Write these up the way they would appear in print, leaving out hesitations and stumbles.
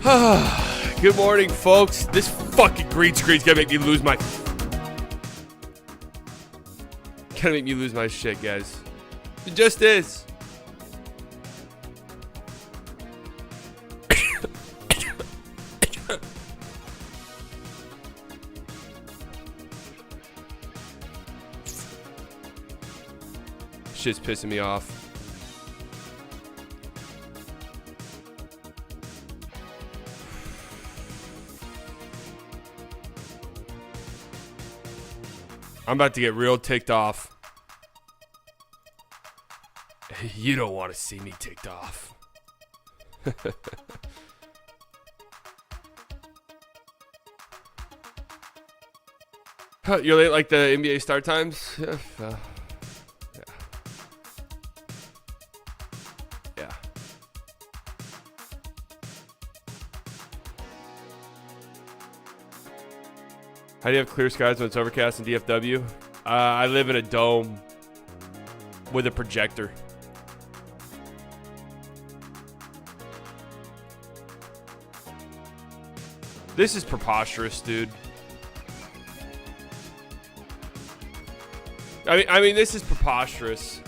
Good morning, folks. This fucking green screen's gonna make me lose my... shit, guys. It just is. Shit's pissing me off. I'm about to get real ticked off. You don't want to see me ticked off. You're late like the NBA start times? Yeah. Yeah. How do you have clear skies when it's overcast in DFW? I live in a dome with a projector. This is preposterous, dude. I mean, this is preposterous.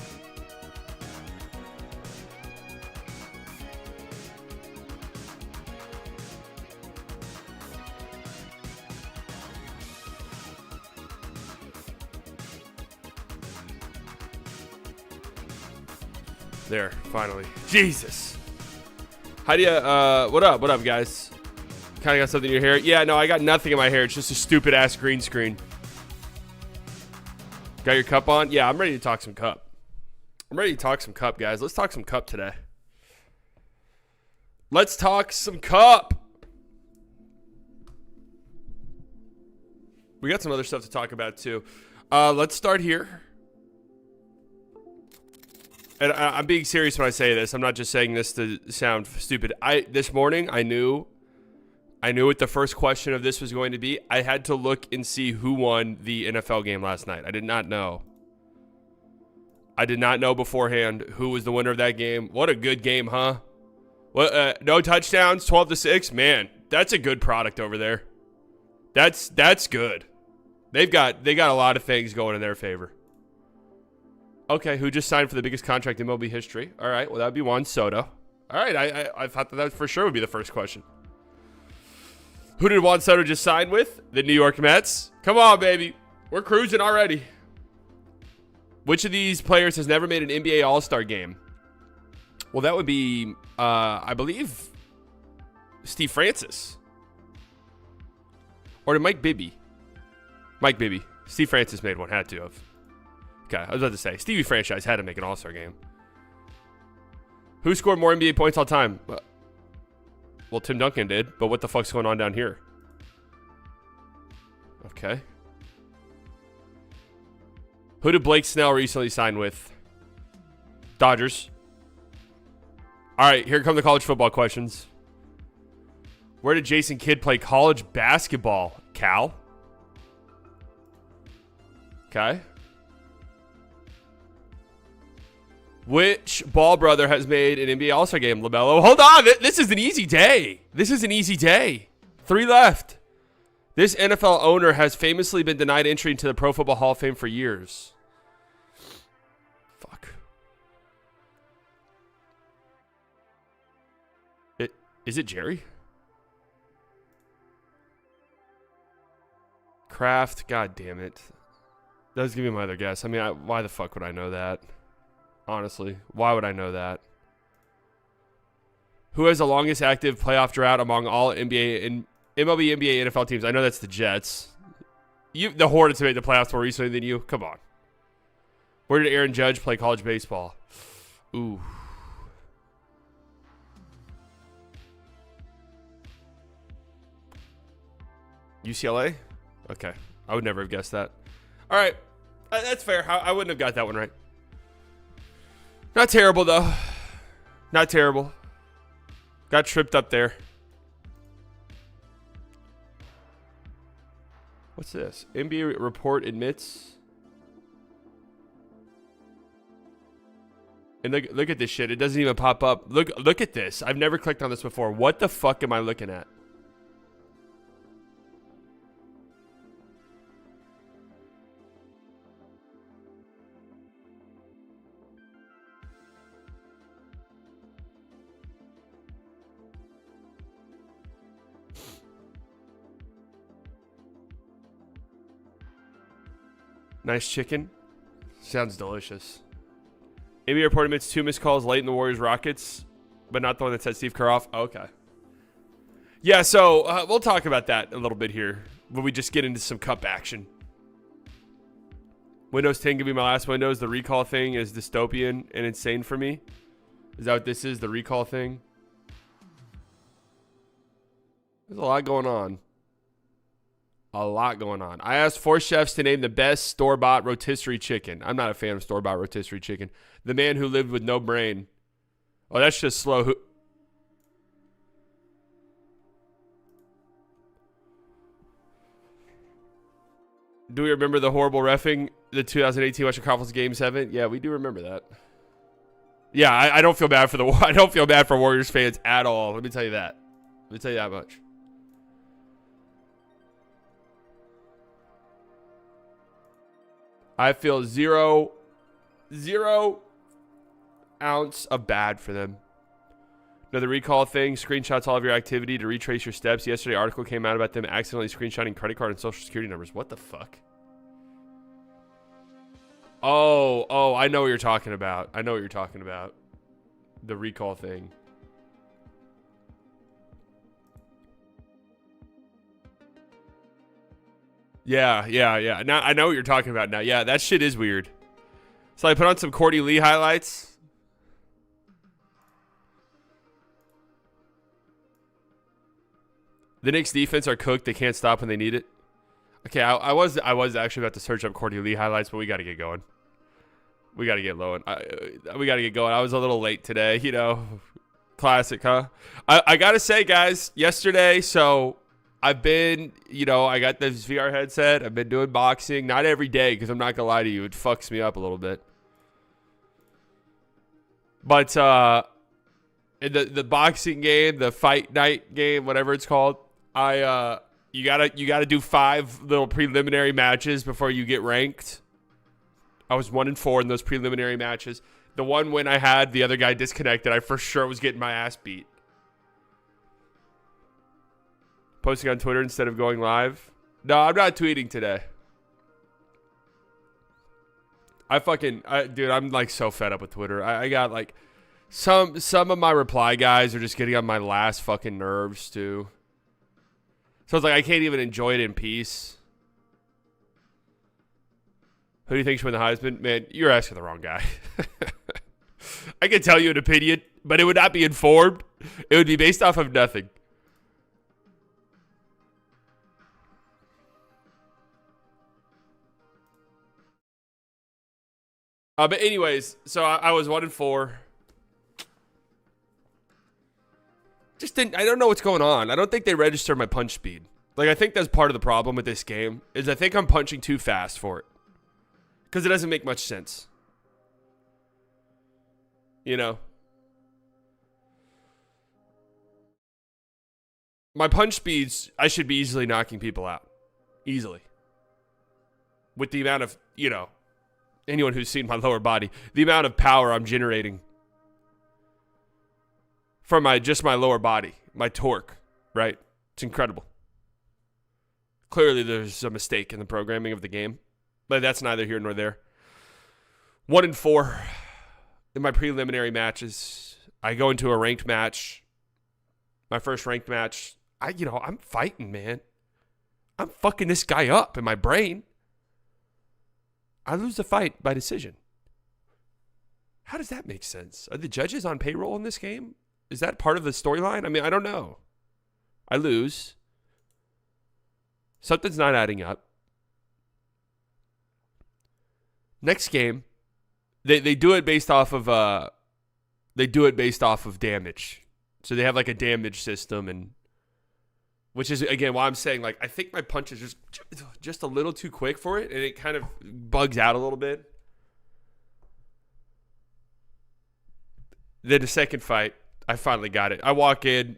There, finally. Jesus. How do you, what up, guys? Kind of got something in your hair? Yeah, no, I got nothing in my hair. It's just a stupid-ass green screen. Got your cup on? Yeah, I'm ready to talk some cup. Guys. Let's talk some cup today. Let's talk some cup. We got some other stuff to talk about, too. Let's start here. And I'm being serious when I say this. I'm not just saying this to sound stupid. This morning, I knew what the first question of this was going to be. I had to look and see who won the NFL game last night. I did not know. I did not know beforehand who was the winner of that game. What a good game, huh? What? No touchdowns, 12-6. Man, that's a good product over there. That's good. They got a lot of things going in their favor. Okay, who just signed for the biggest contract in MLB history? All right, well, that would be Juan Soto. All right, I thought that for sure would be the first question. Who did Juan Soto just sign with? The New York Mets. Come on, baby. We're cruising already. Which of these players has never made an NBA All-Star game? Well, that would be, I believe, Steve Francis. Or Mike Bibby. Mike Bibby. Steve Francis made one, had to have. Okay, I was about to say, Stevie Franchise had to make an All-Star game. Who scored more NBA points all time? Well, Tim Duncan did, but what the fuck's going on down here? Okay. Who did Blake Snell recently sign with? Dodgers. All right, here come the college football questions. Where did Jason Kidd play college basketball? Cal. Okay. Which Ball brother has made an NBA All-Star game? LaMelo. Hold on. This is an easy day. 3 left. This NFL owner has famously been denied entry into the Pro Football Hall of Fame for years. Fuck. Is it Jerry? Kraft. God damn it. That was going to be my other guess. I mean, why the fuck would I know that? Honestly, why would I know that? Who has the longest active playoff drought among all NBA and MLB, NBA, NFL teams? I know that's the Jets. The Hornets made the playoffs more recently than you. Come on. Where did Aaron Judge play college baseball? Ooh. UCLA? Okay. I would never have guessed that. All right. That's fair. I wouldn't have got that one right. Not terrible, though. Not terrible. Got tripped up there. What's this? NBA report admits And look at this shit. It doesn't even pop up. Look at this. I've never clicked on this before. What the fuck am I looking at? Nice chicken. Sounds delicious. AB report admits 2 missed calls late in the Warriors Rockets, but not the one that set Steve Kerr off. Oh, okay. Yeah, so we'll talk about that a little bit here when we just get into some cup action. Windows 10 can be my last Windows. The recall thing is dystopian and insane for me. Is that what this is? The recall thing? There's a lot going on. A lot going on. I asked 4 chefs to name the best store-bought rotisserie chicken. I'm not a fan of store-bought rotisserie chicken. The man who lived with no brain. Oh, that's just slow. Do we remember the horrible reffing? The 2018 Western Conference Game 7? Yeah, we do remember that. Yeah, I don't feel bad for I don't feel bad for Warriors fans at all. Let me tell you that. Let me tell you that much. I feel zero ounce of bad for them. Another recall thing, screenshots all of your activity to retrace your steps. Yesterday, article came out about them accidentally screenshotting credit card and social security numbers. What the fuck? Oh, I know what you're talking about. I know what you're talking about. The recall thing. Yeah. Now I know what you're talking about now. Yeah, that shit is weird. So I put on some Courtney Lee highlights. The Knicks defense are cooked. They can't stop when they need it. Okay, I was actually about to search up Courtney Lee highlights, but we got to get going. We got to get low. We got to get going. I was a little late today, you know. Classic, huh? I got to say, guys, yesterday, so I've been, you know, I got this VR headset. I've been doing boxing. Not every day, because I'm not going to lie to you. It fucks me up a little bit. But in the boxing game, the fight night game, whatever it's called, you gotta do 5 little preliminary matches before you get ranked. I was 1-4 in those preliminary matches. The one win I had, the other guy disconnected. I for sure was getting my ass beat. Posting on Twitter instead of going live. No, I'm not tweeting today. Dude, I'm like so fed up with Twitter. I got like some of my reply guys are just getting on my last fucking nerves too. So it's like I can't even enjoy it in peace. Who do you think should win the Heisman? Man, you're asking the wrong guy. I can tell you an opinion, but it would not be informed. It would be based off of nothing. But anyways, so I was 1-4. I don't know what's going on. I don't think they register my punch speed. Like, I think that's part of the problem with this game, is I think I'm punching too fast for it. Because it doesn't make much sense. You know? My punch speeds, I should be easily knocking people out. Easily. With the amount of, you know, anyone who's seen my lower body, the amount of power I'm generating from my lower body, my torque, right? It's incredible. Clearly, there's a mistake in the programming of the game, but that's neither here nor there. 1-4 in my preliminary matches. I go into a ranked match. My first ranked match. I'm fighting, man. I'm fucking this guy up in my brain. I lose the fight by decision. How does that make sense? Are the judges on payroll in this game? Is that part of the storyline? I mean, I don't know. I lose. Something's not adding up. Next game, they do it based off of damage. So they have like a damage system, and which is again why I'm saying, like, I think my punch is just a little too quick for it, and it kind of bugs out a little bit. Then the second fight, I finally got it. I walk in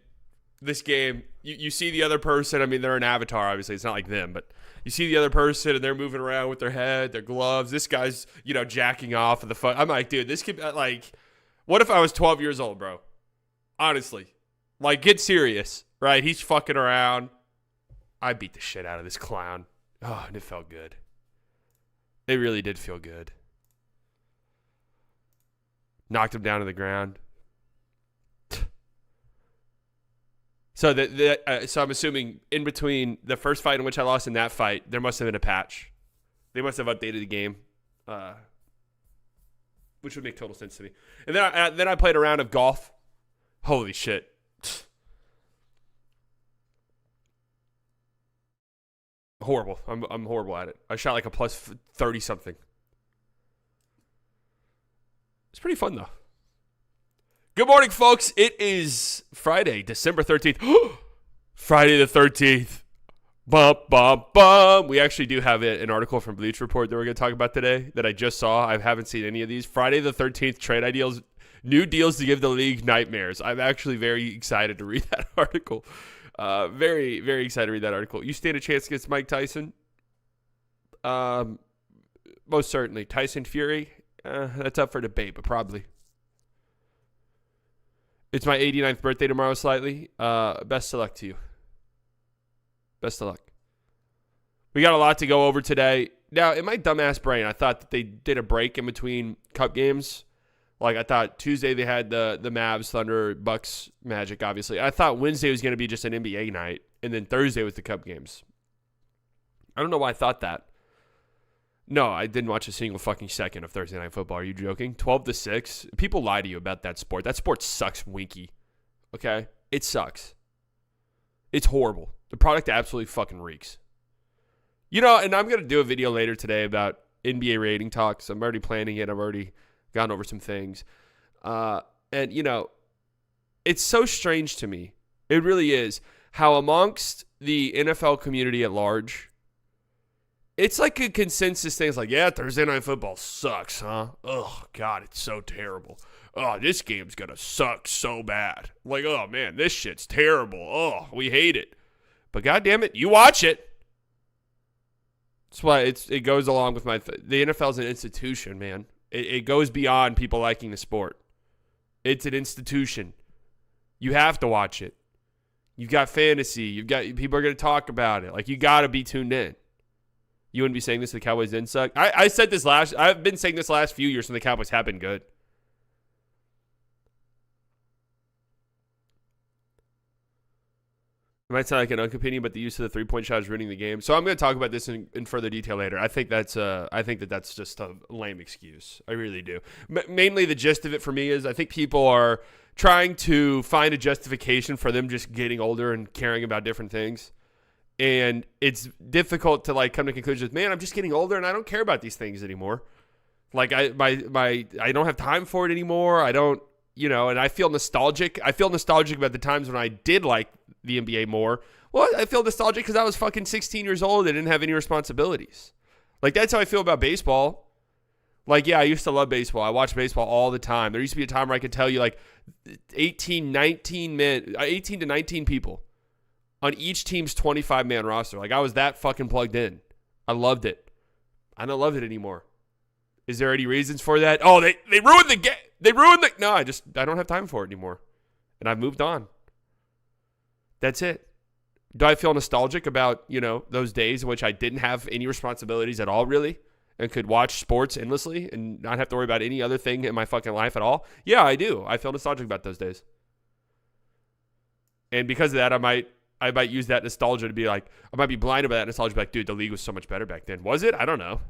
this game. You see the other person. I mean, they're an avatar, obviously. It's not like them, but you see the other person, and they're moving around with their head, their gloves. This guy's, jacking off of the fight. I'm like, dude, this could, what if I was 12 years old, bro? Honestly. Like, get serious, right? He's fucking around. I beat the shit out of this clown. Oh, and it felt good. It really did feel good. Knocked him down to the ground. So so I'm assuming in between the first fight in which I lost and that fight, there must have been a patch. They must have updated the game, which would make total sense to me. And then I played a round of golf. Holy shit. Horrible. I'm horrible at it. I shot like a plus 30 something. It's pretty fun though. Good morning, folks. It is Friday, December 13th. Friday the 13th. Bum, bum, bum. We actually do have an article from Bleach Report that we're going to talk about today that I just saw. I haven't seen any of these. Friday the 13th, trade ideals, new deals to give the league nightmares. I'm actually very excited to read that article. Very, very excited to read that article. You stand a chance against Mike Tyson? Most certainly. Tyson Fury? That's up for debate, but probably. It's my 89th birthday tomorrow, slightly. Best of luck to you. Best of luck. We got a lot to go over today. Now, in my dumbass brain, I thought that they did a break in between cup games. Like, I thought Tuesday they had the Mavs, Thunder, Bucks, Magic, obviously. I thought Wednesday was going to be just an NBA night, and then Thursday was the cup games. I don't know why I thought that. No, I didn't watch a single fucking second of Thursday Night Football. Are you joking? 12-6. People lie to you about that sport. That sport sucks winky. Okay? It sucks. It's horrible. The product absolutely fucking reeks. And I'm going to do a video later today about NBA rating talks. I'm already planning it. I've already gone over some things. It's so strange to me. It really is. How amongst the NFL community at large, it's like a consensus thing. It's like, yeah, Thursday Night Football sucks, huh? Oh, God, it's so terrible. Oh, this game's going to suck so bad. Like, oh, man, this shit's terrible. Oh, we hate it. But God damn it, you watch it. That's why it goes along with the NFL's an institution, man. It goes beyond people liking the sport. It's an institution. You have to watch it. You've got fantasy. People are going to talk about it. Like, you got to be tuned in. You wouldn't be saying this if the Cowboys didn't suck. I've been saying this last few years when the Cowboys have been good. It might sound like an opinion, but the use of the three-point shot is ruining the game. So I'm going to talk about this in further detail later. I think that's just a lame excuse. I really do. Mainly the gist of it for me is I think people are trying to find a justification for them just getting older and caring about different things. And it's difficult to come to conclusions. Man, I'm just getting older and I don't care about these things anymore. Like I don't have time for it anymore. I don't, and I feel nostalgic. I feel nostalgic about the times when I did like the NBA more. Well, I feel nostalgic because I was fucking 16 years old and didn't have any responsibilities. Like, that's how I feel about baseball. Like, yeah, I used to love baseball. I watched baseball all the time. There used to be a time where I could tell you 18 to 19 people on each team's 25-man roster. Like, I was that fucking plugged in. I loved it. I don't love it anymore. Is there any reasons for that? Oh, they ruined the game. No, I don't have time for it anymore. And I've moved on. That's it. Do I feel nostalgic about, those days in which I didn't have any responsibilities at all, really, and could watch sports endlessly and not have to worry about any other thing in my fucking life at all? Yeah, I do. I feel nostalgic about those days. And because of that, I might use that nostalgia to be like, I might be blinded by that nostalgia, like, dude, the league was so much better back then. Was it? I don't know.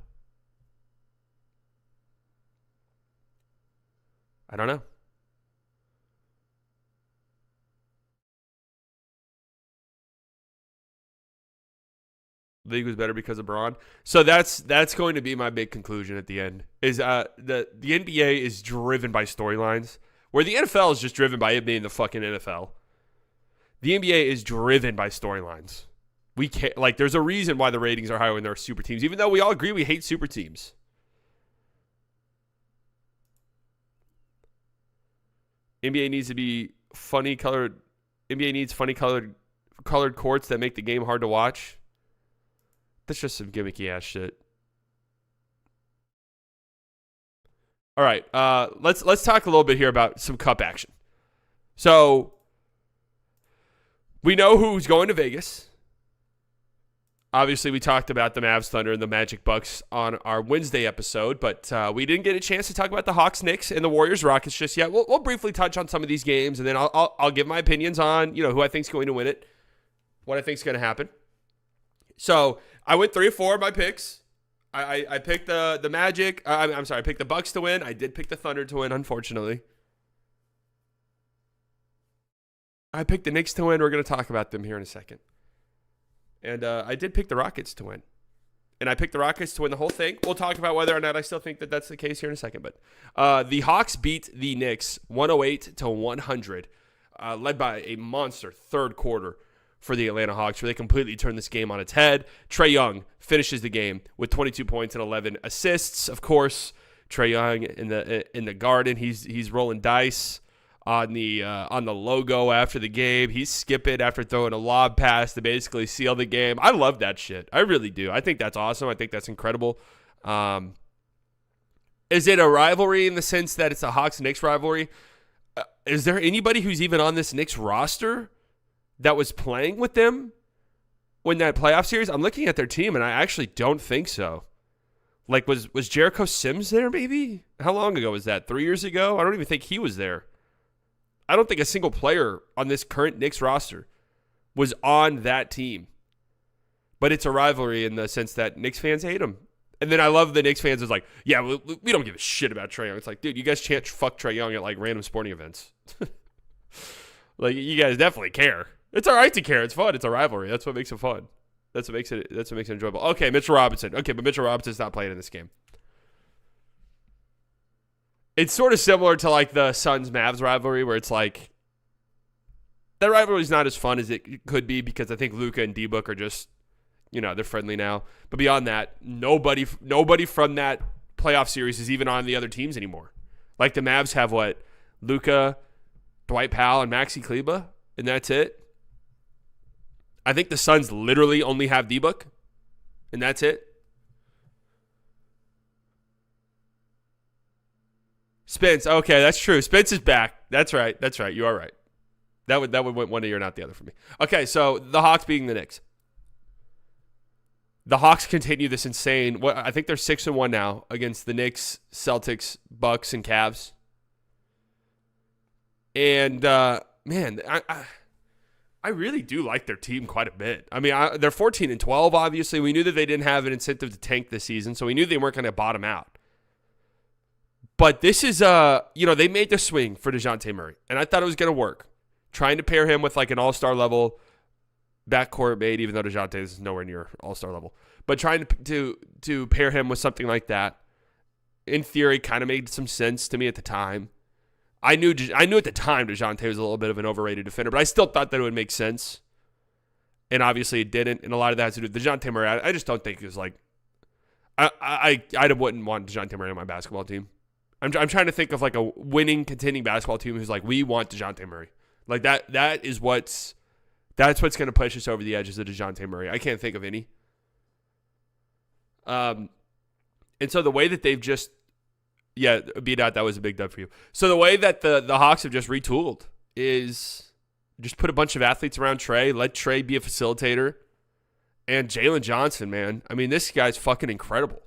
League was better because of Braun. So that's going to be my big conclusion at the end. Is the NBA is driven by storylines, where the NFL is just driven by it being the fucking NFL. The NBA is driven by storylines. We can't there's a reason why the ratings are higher when there are super teams, even though we all agree we hate super teams. NBA needs to be funny colored. NBA needs funny colored courts that make the game hard to watch. That's just some gimmicky ass shit. All right, let's talk a little bit here about some cup action. So we know who's going to Vegas. Obviously, we talked about the Mavs, Thunder, and the Magic Bucks on our Wednesday episode, but we didn't get a chance to talk about the Hawks, Knicks, and the Warriors, Rockets just yet. We'll briefly touch on some of these games, and then I'll give my opinions on who I think is going to win it, what I think is going to happen. So I went 3 or 4 of my picks. I picked the Magic. I'm sorry, I picked the Bucks to win. I did pick the Thunder to win, unfortunately. I picked the Knicks to win. We're going to talk about them here in a second. And I did pick the Rockets to win. And I picked the Rockets to win the whole thing. We'll talk about whether or not I still think that that's the case here in a second. But the Hawks beat the Knicks 108-100, led by a monster third quarter for the Atlanta Hawks, where they completely turned this game on its head. Trae Young finishes the game with 22 points and 11 assists. Of course, Trae Young in the Garden, he's rolling dice on the logo after the game. He's skipping after throwing a lob pass to basically seal the game. I love that shit. I really do. I think that's awesome. I think that's incredible. Is it a rivalry in the sense that it's a Hawks-Knicks rivalry? Is there anybody who's even on this Knicks roster that was playing with them when that playoff series? I'm looking at their team, and I actually don't think so. Like, was Jericho Sims there maybe? How long ago was that? 3 years ago? I don't even think he was there. I don't think a single player on this current Knicks roster was on that team. But it's a rivalry in the sense that Knicks fans hate him. And then I love the Knicks fans is like, yeah, we don't give a shit about Trae Young. It's like, dude, you guys can't fuck Trae Young at like random sporting events. Like, you guys definitely care. It's all right to care. It's fun. It's a rivalry. That's what makes it fun. That's what makes it enjoyable. Okay, Mitchell Robinson. Okay, but Mitchell Robinson's not playing in this game. It's sort of similar to like the Suns-Mavs rivalry, where it's like that rivalry is not as fun as it could be because I think Luka and D-Book are just, they're friendly now. But beyond that, nobody from that playoff series is even on the other teams anymore. Like the Mavs have what? Luka, Dwight Powell, and Maxi Kleber, and that's it. I think the Suns literally only have D-Book, and that's it. Spence, okay, that's true. Spence is back. That's right. You are right. That would went one ear, not the other for me. Okay, so the Hawks beating the Knicks. The Hawks continue this insane. I think they're 6-1 now against the Knicks, Celtics, Bucks, and Cavs. And man, I really do like their team quite a bit. I mean, they're 14-12. Obviously, we knew that they didn't have an incentive to tank this season, so we knew they weren't going to bottom out. But this is, they made the swing for DeJounte Murray, and I thought it was going to work. Trying to pair him with like an all-star level backcourt mate, even though DeJounte is nowhere near all-star level. But trying to pair him with something like that, in theory, kind of made some sense to me at the time. I knew at the time DeJounte was a little bit of an overrated defender, but I still thought that it would make sense. And obviously it didn't, and a lot of that has to do with DeJounte Murray. I just don't think it was like I wouldn't want DeJounte Murray on my basketball team. I'm trying to think of like a winning, contending basketball team who's like, we want DeJounte Murray. Like that's what's going to push us over the edge is the DeJounte Murray. I can't think of any. And so the way that they've just, beat out, that was a big dub for you. So the way that the Hawks have just retooled is just put a bunch of athletes around Trae, let Trae be a facilitator, and Jalen Johnson, man. I mean, this guy's fucking incredible.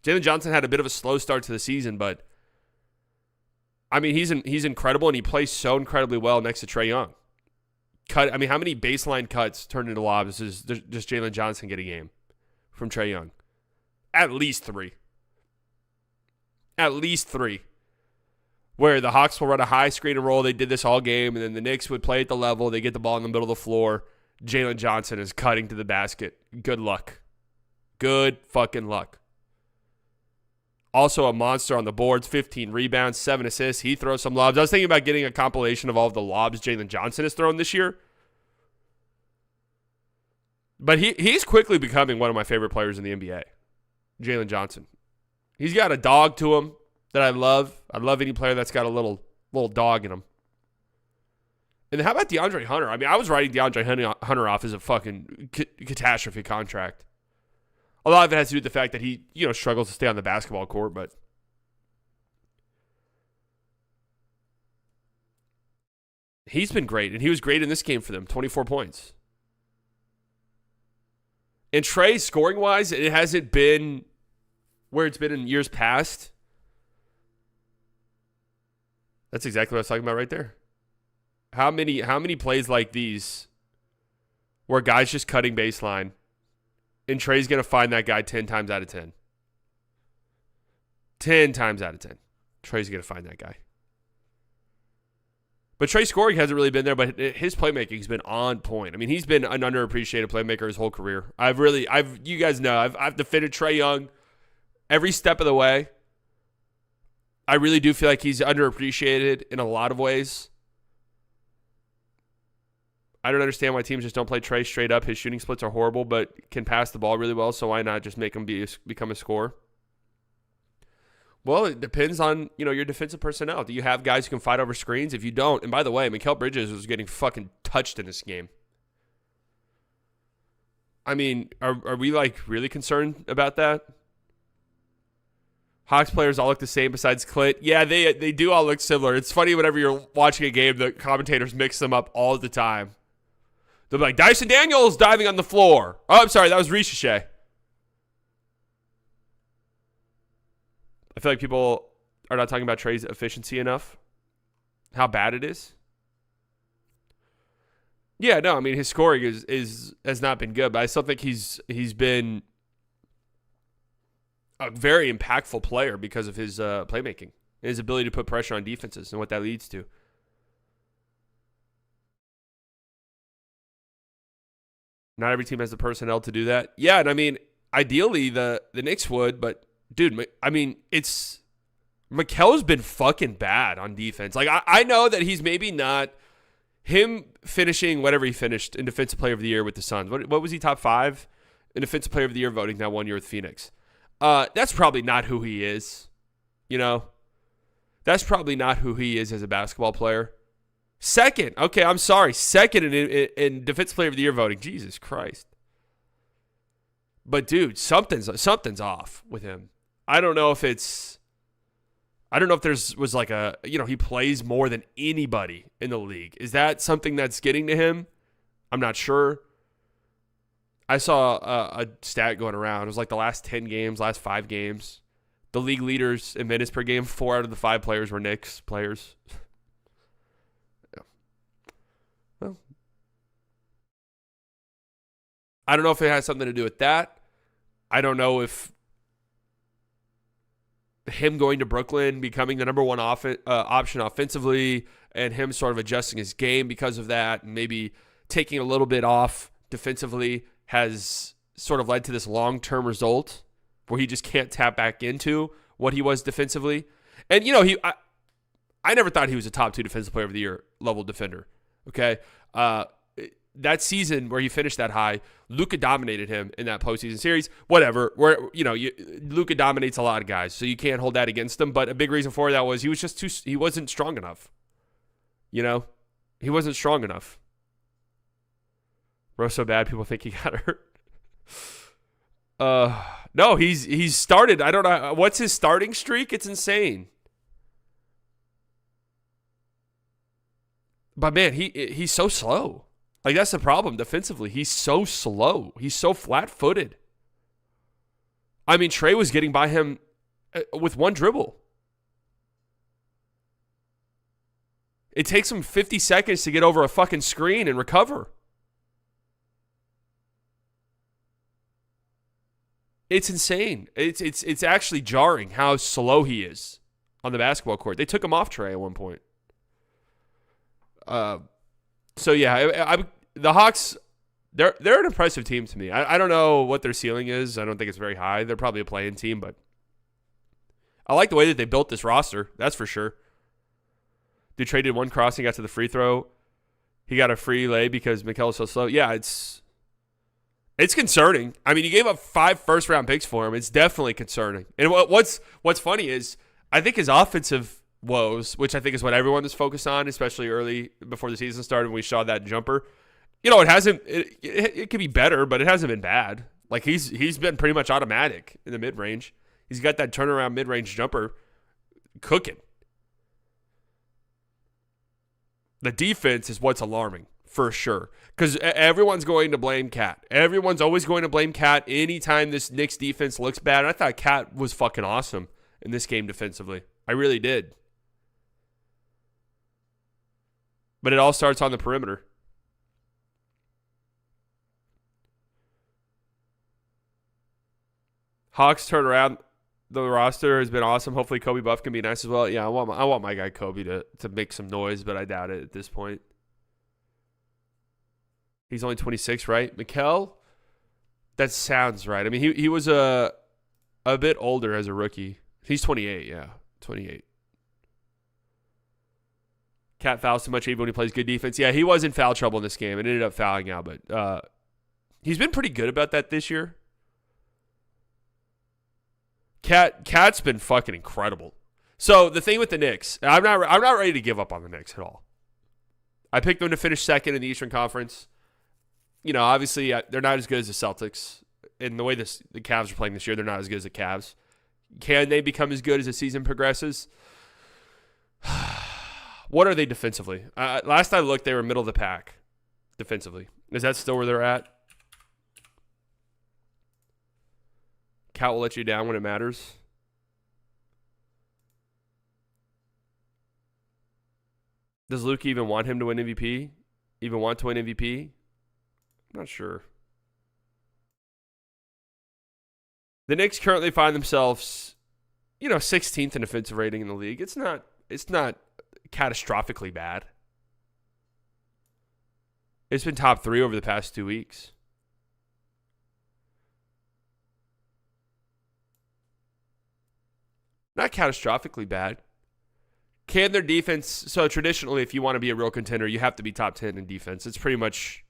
Jalen Johnson had a bit of a slow start to the season, but I mean, he's incredible, and he plays so incredibly well next to Trae Young. How many baseline cuts turned into lobs is just Jalen Johnson get a game from Trae Young? At least three. Where the Hawks will run a high screen and roll. They did this all game, and then the Knicks would play at the level. They get the ball in the middle of the floor. Jalen Johnson is cutting to the basket. Good luck. Good fucking luck. Also a monster on the boards, 15 rebounds, 7 assists. He throws some lobs. I was thinking about getting a compilation of all of the lobs Jalen Johnson has thrown this year. But he's quickly becoming one of my favorite players in the NBA, Jalen Johnson. He's got a dog to him that I love. I love any player that's got a little little dog in him. And then how about DeAndre Hunter? I mean, I was writing DeAndre Hunter off as a fucking catastrophe contract. A lot of it has to do with the fact that he, struggles to stay on the basketball court, but he's been great, and he was great in this game for them, 24 points. And Trey, scoring-wise, it hasn't been where it's been in years past. That's exactly what I was talking about right there. How many plays like these where guys just cutting baseline and Trey's going to find that guy 10 times out of 10? 10 times out of 10. Trey's going to find that guy. But Trey's scoring hasn't really been there, but his playmaking's been on point. I mean, he's been an underappreciated playmaker his whole career. You guys know, I've defended Trae Young every step of the way. I really do feel like he's underappreciated in a lot of ways. I don't understand why teams just don't play Trey straight up. His shooting splits are horrible, but can pass the ball really well, so why not just make him become a scorer? Well, it depends on, your defensive personnel. Do you have guys who can fight over screens? If you don't, and by the way, Mikal Bridges was getting fucking touched in this game. I mean, are we really concerned about that? Hawks players all look the same besides Clint. Yeah, they do all look similar. It's funny whenever you're watching a game, the commentators mix them up all the time. They'll be like, Dyson Daniels diving on the floor. Oh, I'm sorry, that was Ricochet. I feel like people are not talking about Trey's efficiency enough. How bad it is. Yeah, no, I mean, his scoring has not been good, but I still think he's been a very impactful player because of his playmaking, his ability to put pressure on defenses and what that leads to. Not every team has the personnel to do that. Yeah, and I mean, ideally the Knicks would, but dude, I mean, Mikel's been fucking bad on defense. Like, I know that he's maybe not him finishing whatever he finished in Defensive Player of the Year with the Suns. What was he, top 5 in Defensive Player of the Year voting that 1 year with Phoenix? That's probably not who he is. That's probably not who he is as a basketball player. Second, okay, I'm sorry. Second in Defensive Player of the Year voting. Jesus Christ. But dude, something's off with him. I don't know if was like a, he plays more than anybody in the league. Is that something that's getting to him? I'm not sure. I saw a stat going around. It was like the last 10 games, last 5 games. The league leaders in minutes per game, 4 out of the 5 players were Knicks players. Yeah. Well, I don't know if it has something to do with that. I don't know if him going to Brooklyn, becoming the number 1 option offensively, and him sort of adjusting his game because of that, and maybe taking a little bit off defensively has sort of led to this long-term result where he just can't tap back into what he was defensively. And, I never thought he was a top 2 Defensive Player of the Year level defender, okay? That season where he finished that high, Luka dominated him in that postseason series. Whatever, Luka dominates a lot of guys, so you can't hold that against him. But a big reason for that was he wasn't strong enough. He wasn't strong enough. Bro's so bad, people think he got hurt. No, he's started. I don't know what's his starting streak. It's insane. But man, he's so slow. Like, that's the problem defensively. He's so slow. He's so flat-footed. I mean, Trey was getting by him with 1 dribble. It takes him 50 seconds to get over a fucking screen and recover. It's insane. It's actually jarring how slow he is on the basketball court. They took him off Trey at one point. So yeah, the Hawks, they're an impressive team to me. I don't know what their ceiling is. I don't think it's very high. They're probably a play-in team, but I like the way that they built this roster. That's for sure. They traded 1 crossing, got to the free throw. He got a free lay because Mikal is so slow. Yeah, it's concerning. I mean, you gave up 5 first-round picks for him. It's definitely concerning. And what's funny is I think his offensive woes, which I think is what everyone is focused on, especially early before the season started when we saw that jumper. It hasn't. It could be better, but it hasn't been bad. Like he's been pretty much automatic in the mid range. He's got that turnaround mid range jumper cooking. The defense is what's alarming for sure, because everyone's going to blame Cat. Everyone's always going to blame Cat anytime this Knicks defense looks bad. I thought Cat was fucking awesome in this game defensively. I really did. But it all starts on the perimeter. Hawks turn around. The roster has been awesome. Hopefully Kobe Buff can be nice as well. Yeah, I want my guy Kobe to make some noise, but I doubt it at this point. He's only 26, right? Mikal? That sounds right. I mean, he was a bit older as a rookie. He's 28, yeah. 28. Cat fouls too much even when he plays good defense. Yeah, he was in foul trouble in this game and ended up fouling out, but he's been pretty good about that this year. Cat's been fucking incredible. So the thing with the Knicks, I'm not ready to give up on the Knicks at all. I picked them to finish second in the Eastern Conference. Obviously they're not as good as the Celtics. In the way the Cavs are playing this year, they're not as good as the Cavs. Can they become as good as the season progresses? What are they defensively? Last I looked, they were middle of the pack defensively. Is that still where they're at? Cat will let you down when it matters. Does Luke even want him to win MVP? Even want to win MVP? I'm not sure. The Knicks currently find themselves, 16th in offensive rating in the league. It's not catastrophically bad. It's been top 3 over the past 2 weeks. Not catastrophically bad. Can their defense... So traditionally, if you want to be a real contender, you have to be top 10 in defense. It's pretty much,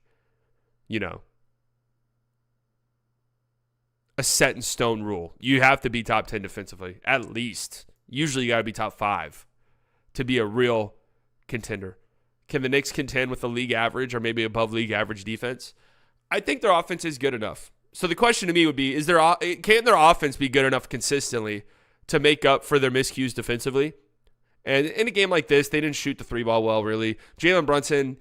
a set in stone rule. You have to be top 10 defensively, at least. Usually you got to be top 5 to be a real contender. Can the Knicks contend with the league average or maybe above league average defense? I think their offense is good enough. So the question to me would be, can their offense be good enough consistently to make up for their miscues defensively? And in a game like this, they didn't shoot the 3-ball well, really. Jalen Brunson,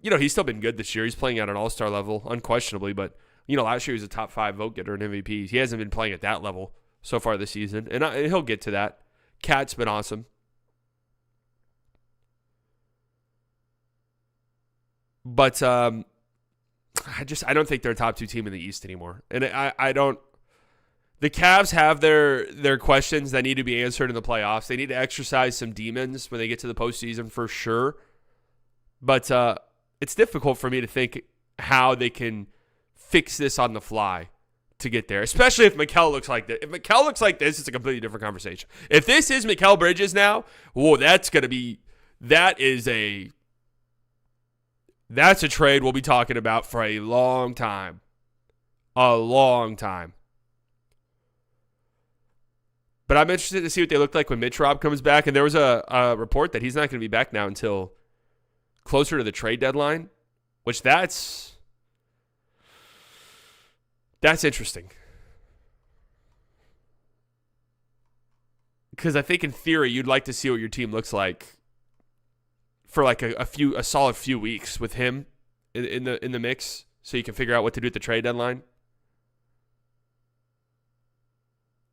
he's still been good this year. He's playing at an all-star level, unquestionably. But, last year he was a top 5 vote getter in MVP. He hasn't been playing at that level so far this season. And he'll get to that. Cat's been awesome. But I don't think they're a top 2 team in the East anymore. And I don't. The Cavs have their questions that need to be answered in the playoffs. They need to exercise some demons when they get to the postseason for sure. But it's difficult for me to think how they can fix this on the fly to get there, especially if Mikal looks like this. If Mikal looks like this, it's a completely different conversation. If this is Mikal Bridges now, that's a trade we'll be talking about for a long time. A long time. But I'm interested to see what they look like when Mitch Rob comes back. And there was a report that he's not going to be back now until closer to the trade deadline, which that's interesting. Because I think in theory, you'd like to see what your team looks like for like a solid few weeks with him in the mix, so you can figure out what to do at the trade deadline.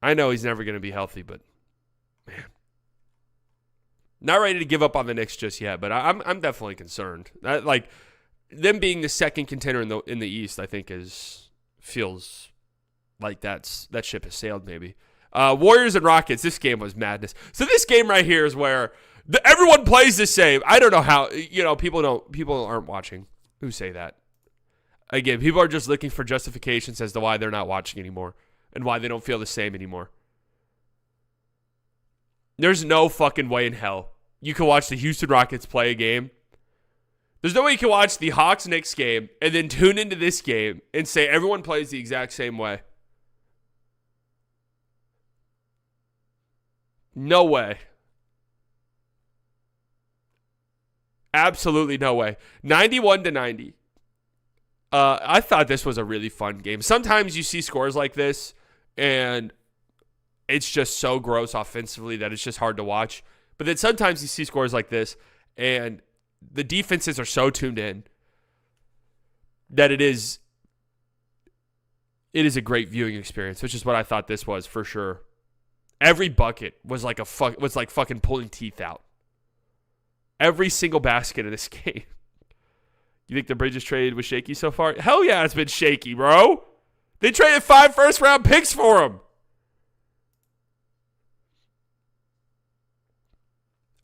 I know he's never going to be healthy, but man, not ready to give up on the Knicks just yet. But I'm definitely concerned. Like them being the second contender in the East, I think feels like that ship has sailed. Maybe Warriors and Rockets. This game was madness. So this game right here is where everyone plays the same. I don't know how people aren't watching who say that. Again, people are just looking for justifications as to why they're not watching anymore. And why they don't feel the same anymore. There's no fucking way in hell you can watch the Houston Rockets play a game. There's no way you can watch the Hawks-Knicks game and then tune into this game and say everyone plays the exact same way. No way. Absolutely no way. 91-90. I thought this was a really fun game. Sometimes you see scores like this, and it's just so gross offensively that it's just hard to watch. But then sometimes you see scores like this, and the defenses are so tuned in that it is a great viewing experience, which is what I thought this was for sure. Every bucket was like fucking pulling teeth out. Every single basket in this game. You think the Bridges trade was shaky so far? Hell yeah, it's been shaky, bro. They traded 5 first-round picks for him.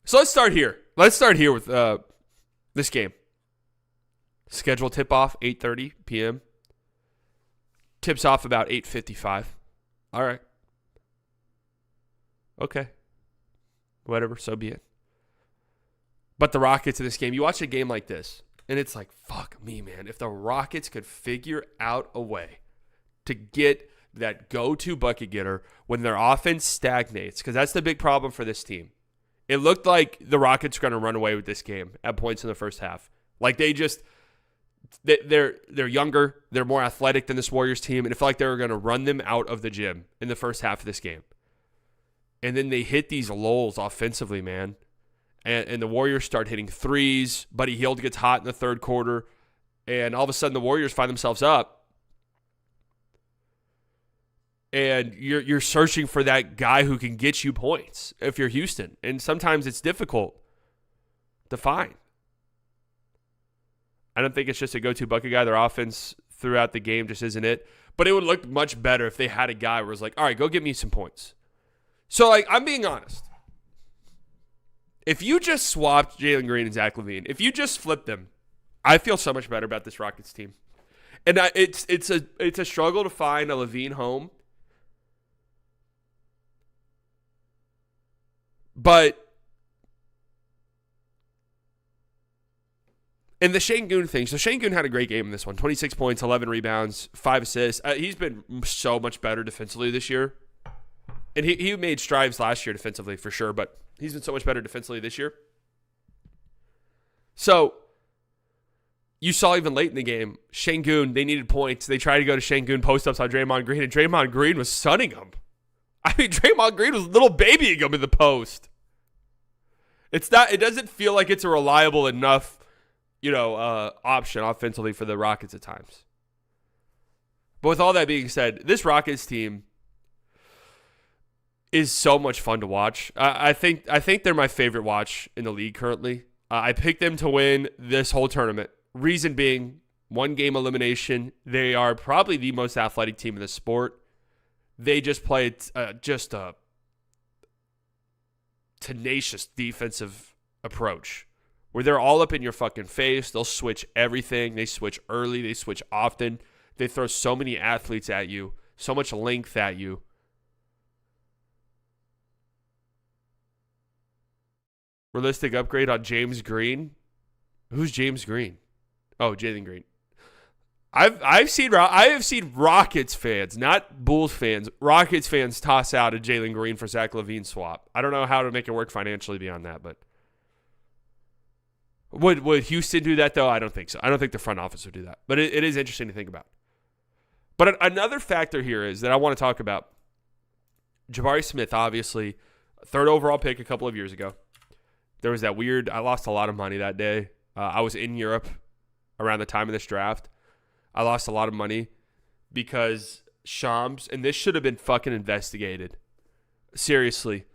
So let's start here. Let's start here with this game. Schedule tip-off, 8:30 p.m. Tips off about 8:55. All right. Okay. Whatever, so be it. But the Rockets in this game, you watch a game like this, and it's like, fuck me, man. If the Rockets could figure out a way to get that go-to bucket getter when their offense stagnates, because that's the big problem for this team. It looked like the Rockets were going to run away with this game at points in the first half. Like they're younger, they're more athletic than this Warriors team, and it felt like they were going to run them out of the gym in the first half of this game. And then they hit these lulls offensively, man. And the Warriors start hitting threes. Buddy Hield gets hot in the third quarter. And all of a sudden, the Warriors find themselves up. And you're searching for that guy who can get you points if you're Houston. And sometimes it's difficult to find. I don't think it's just a go-to bucket guy. Their offense throughout the game just isn't it. But it would look much better if they had a guy where it's like, all right, go get me some points. So, like, I'm being honest. If you just swapped Jalen Green and Zach LaVine, if you just flipped them, I feel so much better about this Rockets team. And it's a struggle to find a LaVine home. But and the Şengün thing. So Şengün had a great game in this one. 26 points, 11 rebounds, 5 assists. He's been so much better defensively this year. And he made strides last year defensively for sure, but he's been so much better defensively this year. So you saw even late in the game, Şengün, they needed points. They tried to go to Şengün post-ups on Draymond Green, and Draymond Green was sunning him. I mean, Draymond Green was little babying him in the post. It doesn't feel like it's a reliable enough, option offensively for the Rockets at times. But with all that being said, this Rockets team is so much fun to watch. I think they're my favorite watch in the league currently. I picked them to win this whole tournament. Reason being, 1-game elimination. They are probably the most athletic team in the sport. They just play just a tenacious defensive approach where they're all up in your fucking face. They'll switch everything. They switch early. They switch often. They throw so many athletes at you, so much length at you. Realistic upgrade on James Green. Who's James Green? Oh, Jalen Green. I have seen Rockets fans, not Bulls fans, Rockets fans toss out a Jalen Green for Zach LaVine swap. I don't know how to make it work financially beyond that, but would Houston do that though? I don't think so. I don't think the front office would do that. But it is interesting to think about. But another factor here is that I want to talk about. Jabari Smith, obviously, 3rd overall pick a couple of years ago. There was that weird, I lost a lot of money that day. I was in Europe around the time of this draft. I lost a lot of money because Shams, and this should have been fucking investigated. Seriously.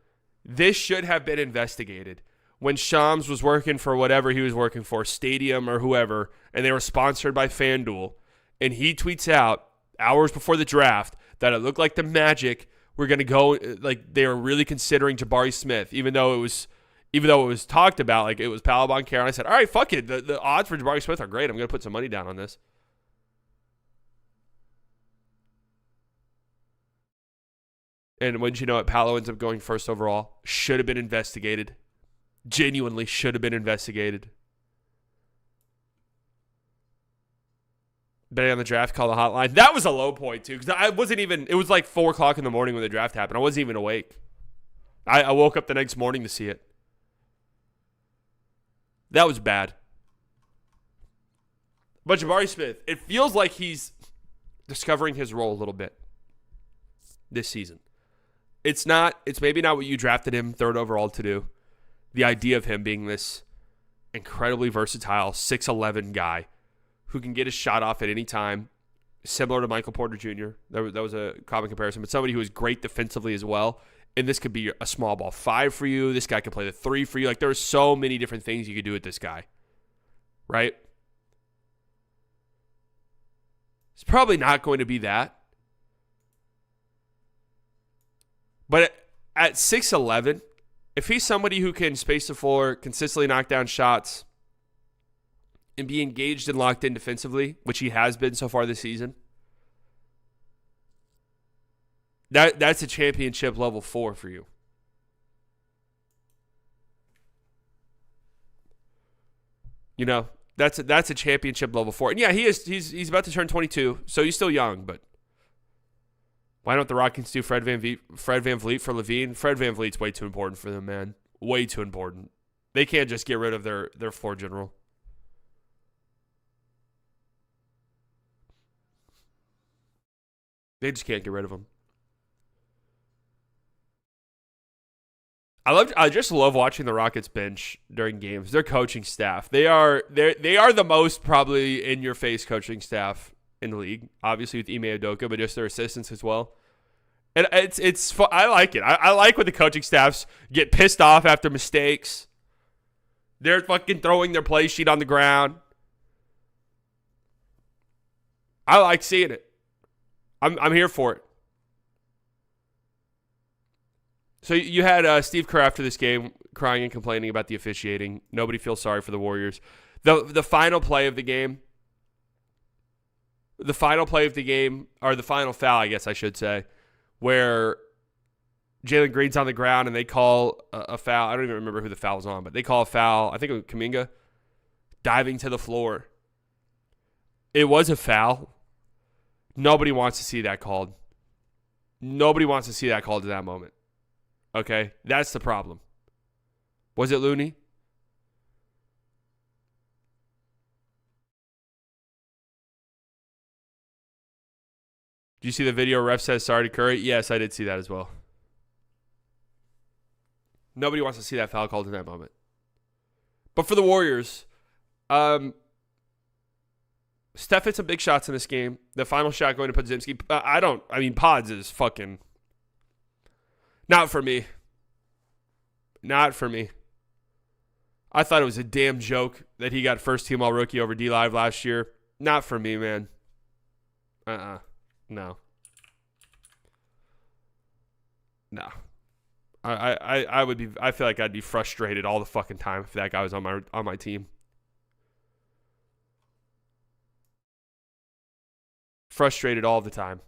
This should have been investigated. When Shams was working for whatever he was working for, Stadium or whoever, and they were sponsored by FanDuel, and he tweets out hours before the draft that it looked like the Magic were going to go, like they were really considering Jabari Smith, even though it was talked about, like it was Palabon Care. I said, all right, fuck it. The odds for Jabari Smith are great. I'm going to put some money down on this. And wouldn't you know it, Palo ends up going 1st overall. Should have been investigated. Genuinely should have been investigated. Betting on the draft, call the hotline. That was a low point, too, because I wasn't even, it was like 4 o'clock in the morning when the draft happened. I wasn't even awake. I woke up the next morning to see it. That was bad. But Jabari Smith, it feels like he's discovering his role a little bit this season. It's maybe not what you drafted him third overall to do. The idea of him being this incredibly versatile 6'11 guy who can get his shot off at any time, similar to Michael Porter Jr. That was a common comparison, but somebody who is great defensively as well. And this could be a small ball 5 for you. This guy could play the 3 for you. Like, there are so many different things you could do with this guy, right? It's probably not going to be that. But at 6'11", if he's somebody who can space the floor, consistently knock down shots, and be engaged and locked in defensively, which he has been so far this season, that's a championship level 4 for you. You know, that's a championship level 4. And yeah, he's about to turn 22, so he's still young, but why don't the Rockets do Fred VanVleet for Levine? Fred VanVleet's way too important for them, man. Way too important. They can't just get rid of their floor general. They just can't get rid of him. I just love watching the Rockets bench during games. Their coaching staff. They are the most probably in your face coaching staff in the league. Obviously with Ime Udoka, but just their assistants as well. And it's fun. I like it. I like when the coaching staffs get pissed off after mistakes. They're fucking throwing their play sheet on the ground. I like seeing it. I'm here for it. So you had Steve Kerr after this game crying and complaining about the officiating. Nobody feels sorry for the Warriors. The final play of the game, or the final foul, I guess I should say, where Jalen Green's on the ground and they call a foul. I don't even remember who the foul was on, but they call a foul. I think it was Kuminga diving to the floor. It was a foul. Nobody wants to see that called. Nobody wants to see that called in that moment. Okay? That's the problem. Was it Looney? Do you see the video? Ref says sorry to Curry. Yes, I did see that as well. Nobody wants to see that foul called in that moment. But for the Warriors, Steph hit some big shots in this game. The final shot going to Podziemski. Pods is fucking not for me. Not for me. I thought it was a damn joke that he got first team all-rookie over D-Live last year. Not for me, man. No. No. I feel like I'd be frustrated all the fucking time if that guy was on my team. Frustrated all the time.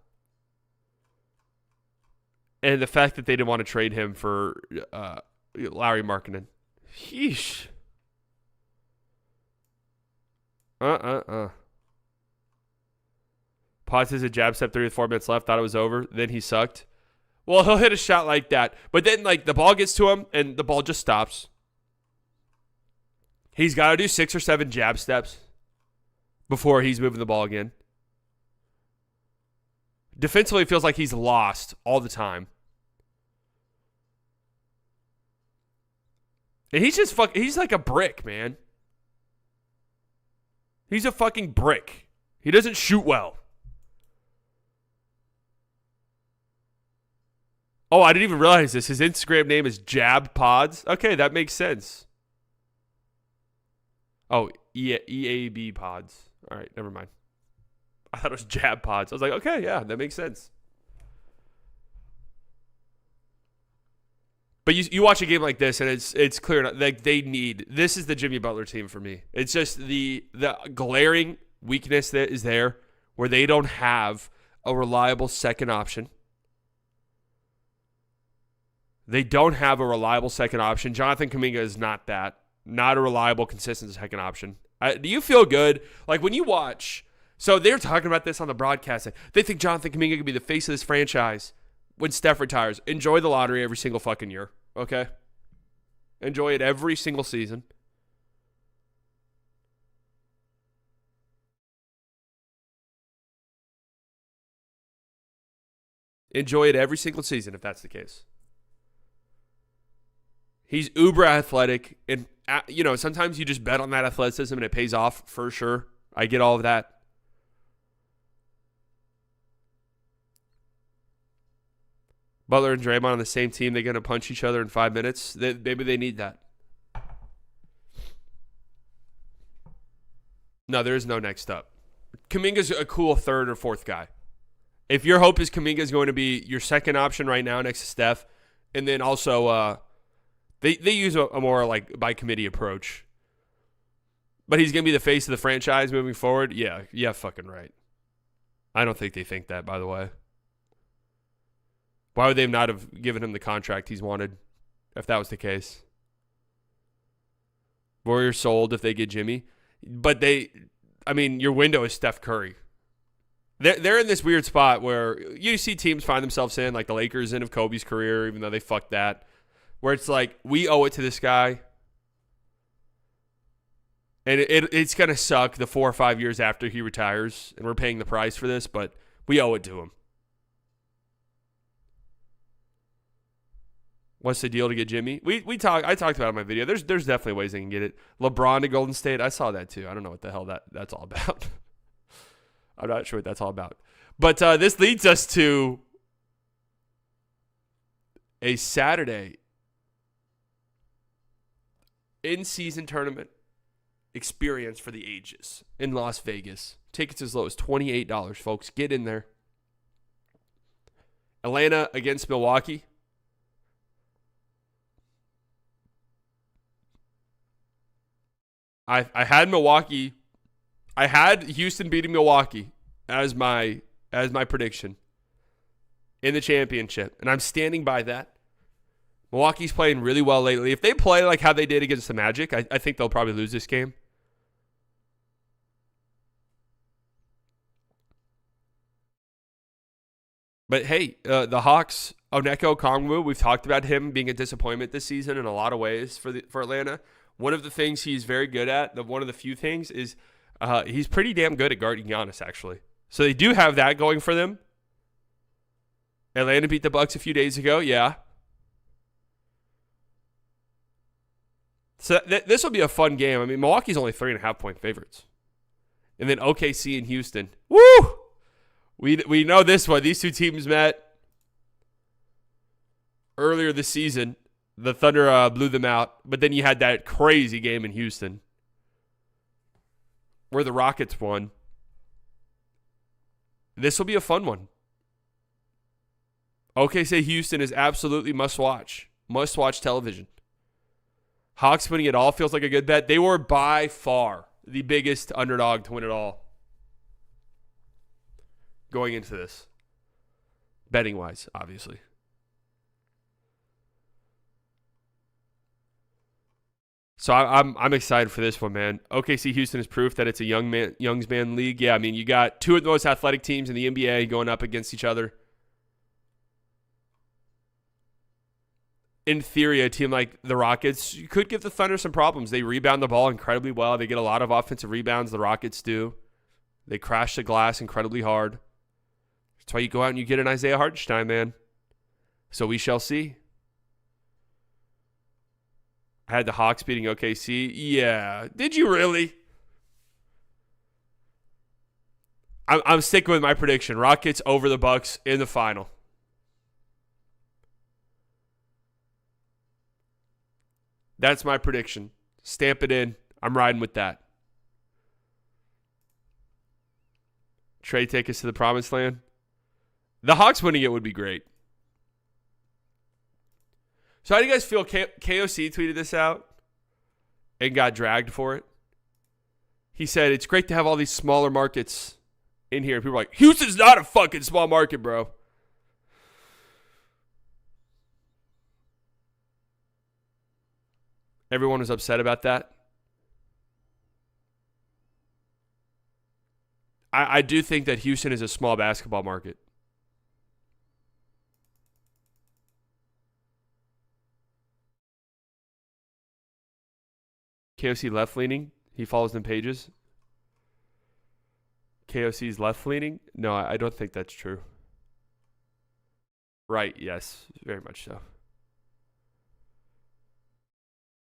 And the fact that they didn't want to trade him for Lauri Markkanen. Yeesh. Pods his a jab step 3 with 4 minutes left. Thought it was over. Then he sucked. Well, he'll hit a shot like that. But then, the ball gets to him, and the ball just stops. He's got to do 6 or 7 jab steps before he's moving the ball again. Defensively, it feels like he's lost all the time. And he's like a brick, man. He's a fucking brick. He doesn't shoot well. Oh, I didn't even realize this. His Instagram name is Jab Pods. Okay, that makes sense. Oh, EAB Pods. All right, never mind. I thought it was Jab Pods. I was like, okay, yeah, that makes sense. But you watch a game like this, and it's clear like this is the Jimmy Butler team for me. It's just the glaring weakness that is there where they don't have a reliable second option. They don't have a reliable second option. Jonathan Kuminga is not that. Not a reliable, consistent second option. Do you feel good? Like when you watch, so they're talking about this on the broadcast. They think Jonathan Kuminga could be the face of this franchise when Steph retires. Enjoy the lottery every single fucking year, okay? Enjoy it every single season. Enjoy it every single season if that's the case. He's uber athletic, and sometimes you just bet on that athleticism and it pays off for sure. I get all of that. Butler and Draymond on the same team, they're going to punch each other in 5 minutes. Maybe they need that. No, there is no next up. Kuminga's a cool third or fourth guy. If your hope is Kuminga's going to be your second option right now next to Steph, and then also they use a more like by committee approach. But he's going to be the face of the franchise moving forward? Yeah, fucking right. I don't think they think that, by the way. Why would they not have given him the contract he's wanted if that was the case? Warriors sold if they get Jimmy. But your window is Steph Curry. They're in this weird spot where you see teams find themselves in, like the Lakers in of Kobe's career, even though they fucked that, where it's like, we owe it to this guy. And it's going to suck the 4 or 5 years after he retires, and we're paying the price for this, but we owe it to him. What's the deal to get Jimmy? I talked about it in my video. There's definitely ways they can get it. LeBron to Golden State, I saw that too. I don't know what the hell that's all about. I'm not sure what that's all about. But this leads us to a Saturday in-season tournament experience for the ages in Las Vegas. Tickets as low as $28, folks. Get in there. Atlanta against Milwaukee. I had Milwaukee. I had Houston beating Milwaukee as my prediction in the championship, and I'm standing by that. Milwaukee's playing really well lately. If they play like how they did against the Magic, I think they'll probably lose this game. But hey, the Hawks, Onyeka Okongwu, we've talked about him being a disappointment this season in a lot of ways for Atlanta. One of the things he's very good at, one of the few things, is he's pretty damn good at guarding Giannis, actually. So they do have that going for them. Atlanta beat the Bucks a few days ago, yeah. So this will be a fun game. I mean, Milwaukee's only 3.5-point favorites. And then OKC and Houston. Woo! We know this one. These two teams met earlier this season. The Thunder blew them out. But then you had that crazy game in Houston where the Rockets won. This will be a fun one. OKC Houston is absolutely must-watch. Must-watch television. Hawks winning it all feels like a good bet. They were by far the biggest underdog to win it all going into this. Betting-wise, obviously. So I'm excited for this one, man. OKC Houston is proof that it's a youngs man league. Yeah, I mean, you got two of the most athletic teams in the NBA going up against each other. In theory, a team like the Rockets could give the Thunder some problems. They rebound the ball incredibly well. They get a lot of offensive rebounds. The Rockets do. They crash the glass incredibly hard. That's why you go out and you get an Isaiah Hartenstein, man. So we shall see. I had the Hawks beating OKC. Yeah. Did you really? I'm sticking with my prediction. Rockets over the Bucks in the final. That's my prediction. Stamp it in. I'm riding with that. Trey, take us to the promised land. The Hawks winning it would be great. So how do you guys feel? KOC tweeted this out and got dragged for it. He said, it's great to have all these smaller markets in here. People are like, Houston's not a fucking small market, bro. Everyone was upset about that. I do think that Houston is a small basketball market. KOC left-leaning. He follows them pages. KOC's left-leaning. No, I don't think that's true. Right, yes, very much so.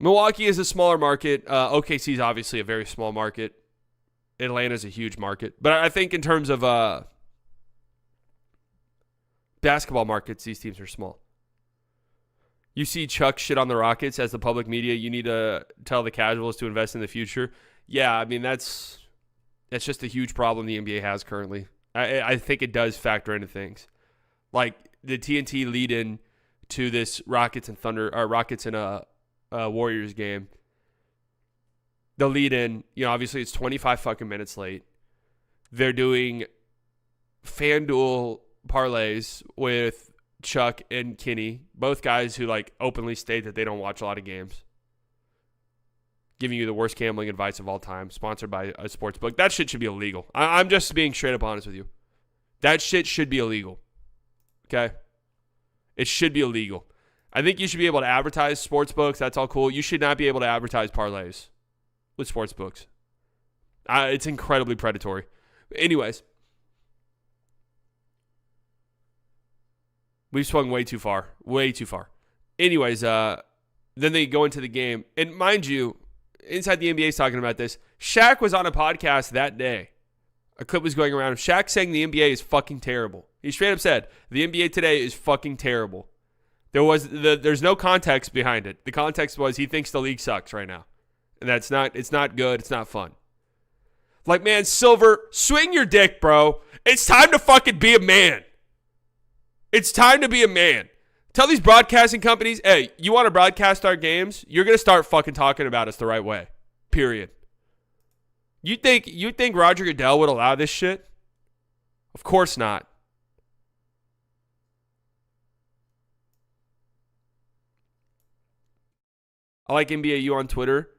Milwaukee is a smaller market. OKC is obviously a very small market. Atlanta is a huge market. But I think in terms of basketball markets, these teams are small. You see Chuck shit on the Rockets as the public media. You need to tell the casuals to invest in the future. Yeah, I mean, that's just a huge problem the NBA has currently. I think it does factor into things. Like the TNT lead in to this Rockets and Warriors game. The lead in, obviously it's 25 fucking minutes late. They're doing FanDuel parlays with Chuck and Kenny, both guys who openly state that they don't watch a lot of games. Giving you the worst gambling advice of all time, sponsored by a sports book. That shit should be illegal. I'm just being straight up honest with you. That shit should be illegal. Okay? It should be illegal. I think you should be able to advertise sports books. That's all cool. You should not be able to advertise parlays with sports books. It's incredibly predatory. Anyways, we've swung way too far. Way too far. Anyways, then they go into the game. And mind you, Inside the NBA is talking about this. Shaq was on a podcast that day. A clip was going around of Shaq saying the NBA is fucking terrible. He straight up said, the NBA today is fucking terrible. There's no context behind it. The context was he thinks the league sucks right now. And it's not good. It's not fun. Man, Silver, swing your dick, bro. It's time to fucking be a man. It's time to be a man. Tell these broadcasting companies, hey, you want to broadcast our games? You're going to start fucking talking about us the right way. Period. You think Roger Goodell would allow this shit? Of course not. I like NBAU on Twitter,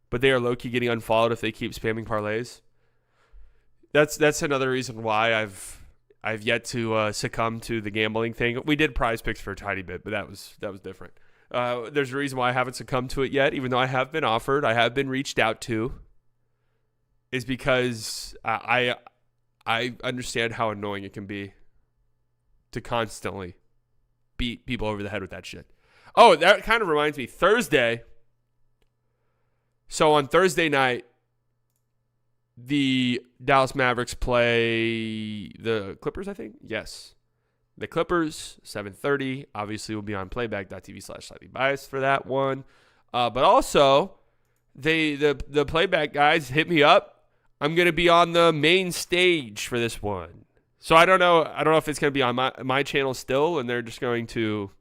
but they are low-key getting unfollowed if they keep spamming parlays. That's another reason why I've yet to succumb to the gambling thing. We did prize picks for a tiny bit, but that was different. There's a reason why I haven't succumbed to it yet, even though I have been offered, I have been reached out to, is because I understand how annoying it can be to constantly beat people over the head with that shit. Oh, that kind of reminds me. Thursday. So on Thursday night, the Dallas Mavericks play the Clippers, I think. Yes. The Clippers, 7:30. Obviously, we'll be on playback.tv/slightly biased for that one. But also, the playback guys hit me up. I'm going to be on the main stage for this one. So I don't know if it's going to be on my channel still, and they're just going to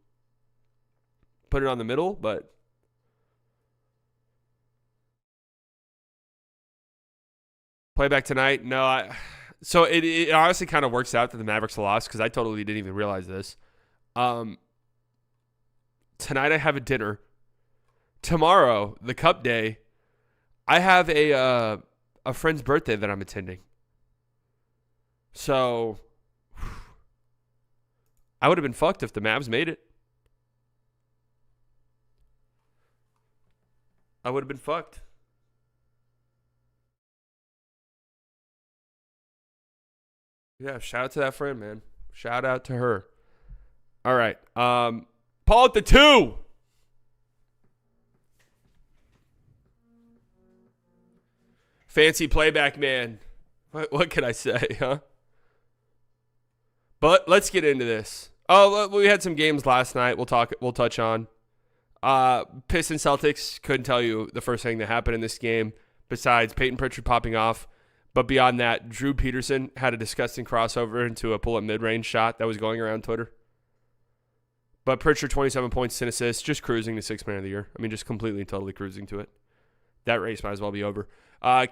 put it on the middle, but playback tonight. No, so it honestly kind of works out that the Mavericks lost because I totally didn't even realize this. Tonight I have a dinner. Tomorrow, the Cup Day, I have a friend's birthday that I'm attending. So I would have been fucked if the Mavs made it. I would have been fucked. Yeah, shout out to that friend, man. Shout out to her. All right. Paul at the 2. Fancy playback, man. What can I say, huh? But let's get into this. Oh, we had some games last night. We'll touch on. Pistons Celtics, couldn't tell you the first thing that happened in this game besides Peyton Pritchard popping off. But beyond that, Drew Peterson had a disgusting crossover into a pull-up mid-range shot that was going around Twitter. But Pritchard, 27 points, 10 assists, just cruising to Sixth Man of the Year. I mean, just completely and totally cruising to it. That race might as well be over.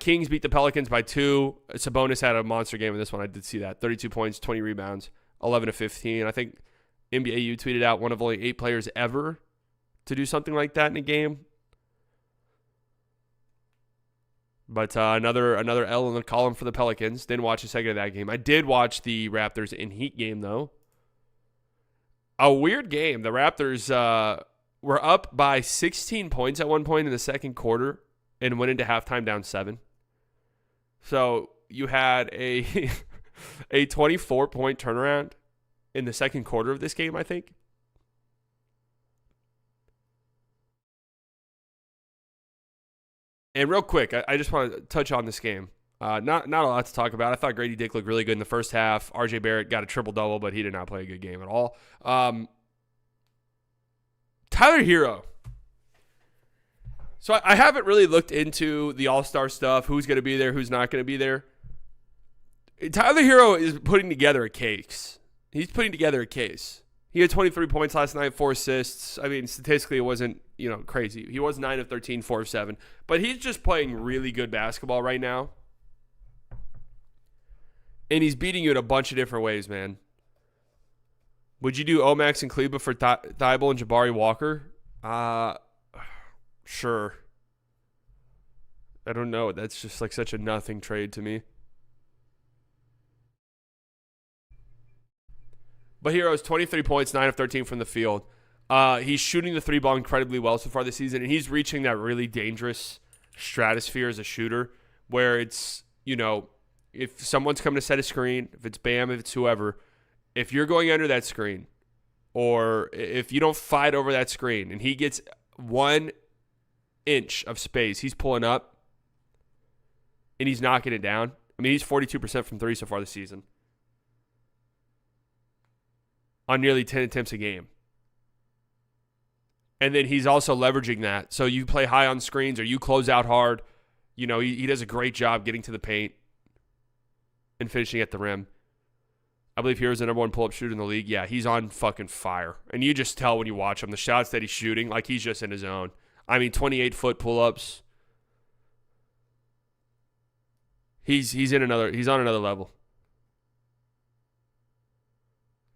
Kings beat the Pelicans by 2. Sabonis had a monster game in this one. I did see that. 32 points, 20 rebounds, 11 to 15. I think NBAU tweeted out one of only 8 players ever to do something like that in a game. But another L in the column for the Pelicans. Didn't watch a second of that game. I did watch the Raptors in Heat game, though. A weird game. The Raptors were up by 16 points at one point in the second quarter and went into halftime down 7. So you had a 24-point turnaround in the second quarter of this game, I think. And real quick, I just want to touch on this game. Not a lot to talk about. I thought Grady Dick looked really good in the first half. RJ Barrett got a triple-double, but he did not play a good game at all. Tyler Hero. So I haven't really looked into the All-Star stuff, who's going to be there, who's not going to be there. Tyler Hero is putting together a case. He's putting together a case. He had 23 points last night, 4 assists. I mean, statistically, it wasn't, crazy. He was 9 of 13, 4 of 7. But he's just playing really good basketball right now. And he's beating you in a bunch of different ways, man. Would you do Omax and Kleba for Thibault and Jabari Walker? Sure. I don't know. That's just like such a nothing trade to me. But Hero's 23 points, 9 of 13 from the field. He's shooting the three ball incredibly well so far this season, and he's reaching that really dangerous stratosphere as a shooter where it's, if someone's coming to set a screen, if it's Bam, if it's whoever, if you're going under that screen or if you don't fight over that screen and he gets 1 inch of space, he's pulling up and he's knocking it down. I mean, he's 42% from 3 so far this season on nearly 10 attempts a game. And then he's also leveraging that. So you play high on screens or you close out hard. He does a great job getting to the paint and finishing at the rim. I believe Hero's the number 1 pull-up shooter in the league. Yeah, he's on fucking fire. And you just tell when you watch him, the shots that he's shooting, like he's just in his zone. I mean, 28-foot pull-ups. He's on another level.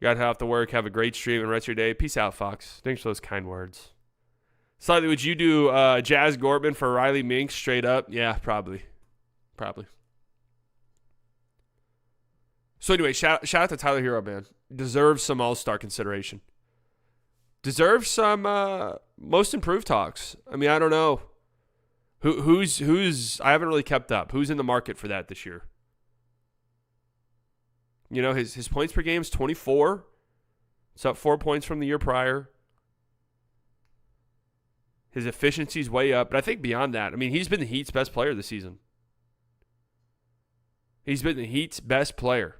You got to have to work, have a great stream, and rest of your day. Peace out, Fox. Thanks for those kind words. Slightly, would you do Jazz Gortman for Riley Minks straight up? Yeah, probably. So anyway, shout out to Tyler Hero, man. Deserves some All-Star consideration. Deserves some most improved talks. I mean, I don't know. Who's I haven't really kept up. Who's in the market for that this year? His points per game is 24. It's up 4 points from the year prior. His efficiency's way up. But I think beyond that, I mean, he's been the Heat's best player this season. He's been the Heat's best player.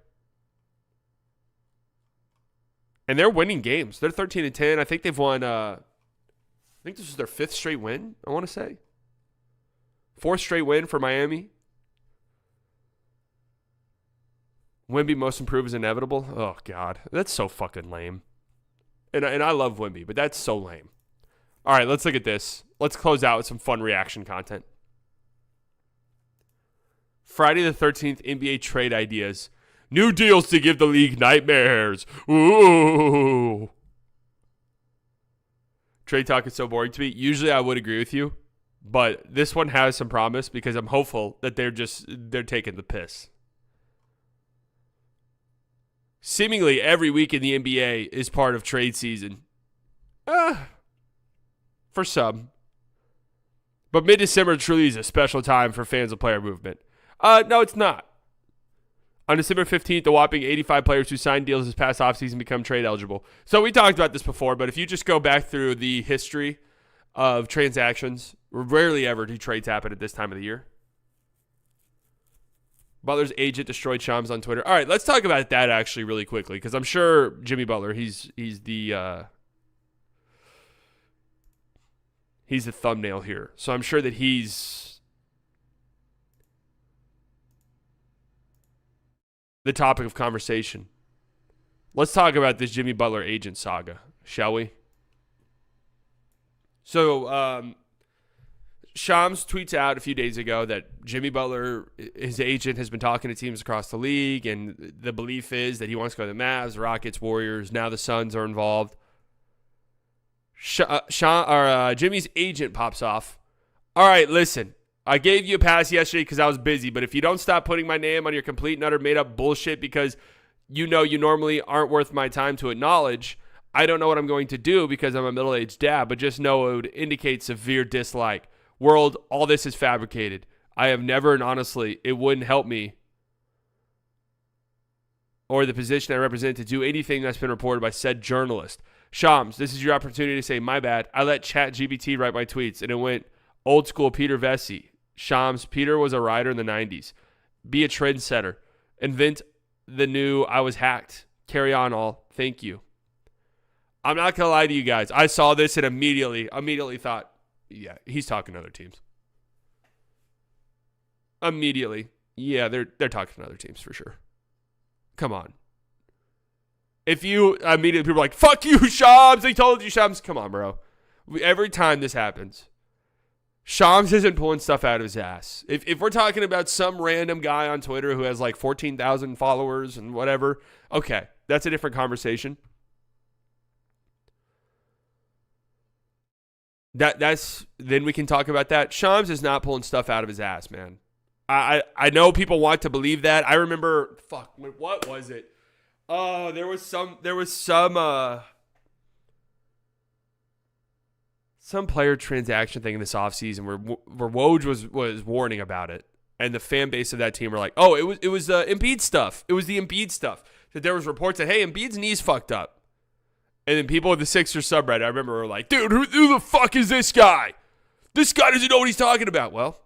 And they're winning games. They're 13-10. I think they've won, I think this is their 5th straight win, I want to say. 4th straight win for Miami. Wemby most improved is inevitable. Oh, God. That's so fucking lame. And I love Wemby, but that's so lame. All right, let's look at this. Let's close out with some fun reaction content. Friday the 13th, NBA trade ideas. New deals to give the league nightmares. Ooh. Trade talk is so boring to me. Usually I would agree with you, but this one has some promise because I'm hopeful that they're taking the piss. Seemingly every week in the NBA is part of trade season. For some. But mid-December truly is a special time for fans of player movement. No, it's not. On December 15th, the whopping 85 players who signed deals this past offseason become trade eligible. So we talked about this before, but if you just go back through the history of transactions, rarely ever do trades happen at this time of the year. Butler's agent destroyed Shams on Twitter. All right, let's talk about that actually really quickly because I'm sure Jimmy Butler, he's the thumbnail here. So I'm sure that he's the topic of conversation. Let's talk about this Jimmy Butler agent saga, shall we? So, Shams tweets out a few days ago that Jimmy Butler, his agent, has been talking to teams across the league, and the belief is that he wants to go to the Mavs, Rockets, Warriors. Now the Suns are involved. Jimmy's agent pops off. All right, listen. I gave you a pass yesterday because I was busy, but if you don't stop putting my name on your complete and utter made-up bullshit because you normally aren't worth my time to acknowledge, I don't know what I'm going to do because I'm a middle-aged dad, but just know it would indicate severe dislike. World, all this is fabricated. I have never, and honestly, it wouldn't help me or the position I represent to do anything that's been reported by said journalist. Shams, this is your opportunity to say, my bad. I let ChatGPT write my tweets, and it went old school Peter Vesey. Shams, Peter was a writer in the 90s. Be a trendsetter. Invent the new I was hacked. Carry on all. Thank you. I'm not going to lie to you guys. I saw this and immediately thought, yeah, he's talking to other teams. Immediately. Yeah, they're talking to other teams for sure. Come on. If you immediately, people are like, fuck you, Shams. They told you, Shams. Come on, bro. Every time this happens, Shams isn't pulling stuff out of his ass. If we're talking about some random guy on Twitter who has like 14,000 followers and whatever, okay, that's a different conversation. Then we can talk about that. Shams is not pulling stuff out of his ass, man. I know people want to believe that. I remember, what was it? Oh, there was some player transaction thing in this offseason where Woj was warning about it, and the fan base of that team were like, "Oh, it was Embiid stuff. It was the Embiid stuff." That there was reports that, hey, Embiid's knee's fucked up, and then people at the Sixers subreddit, I remember, were like, "Dude, who the fuck is this guy? This guy doesn't know what he's talking about." Well.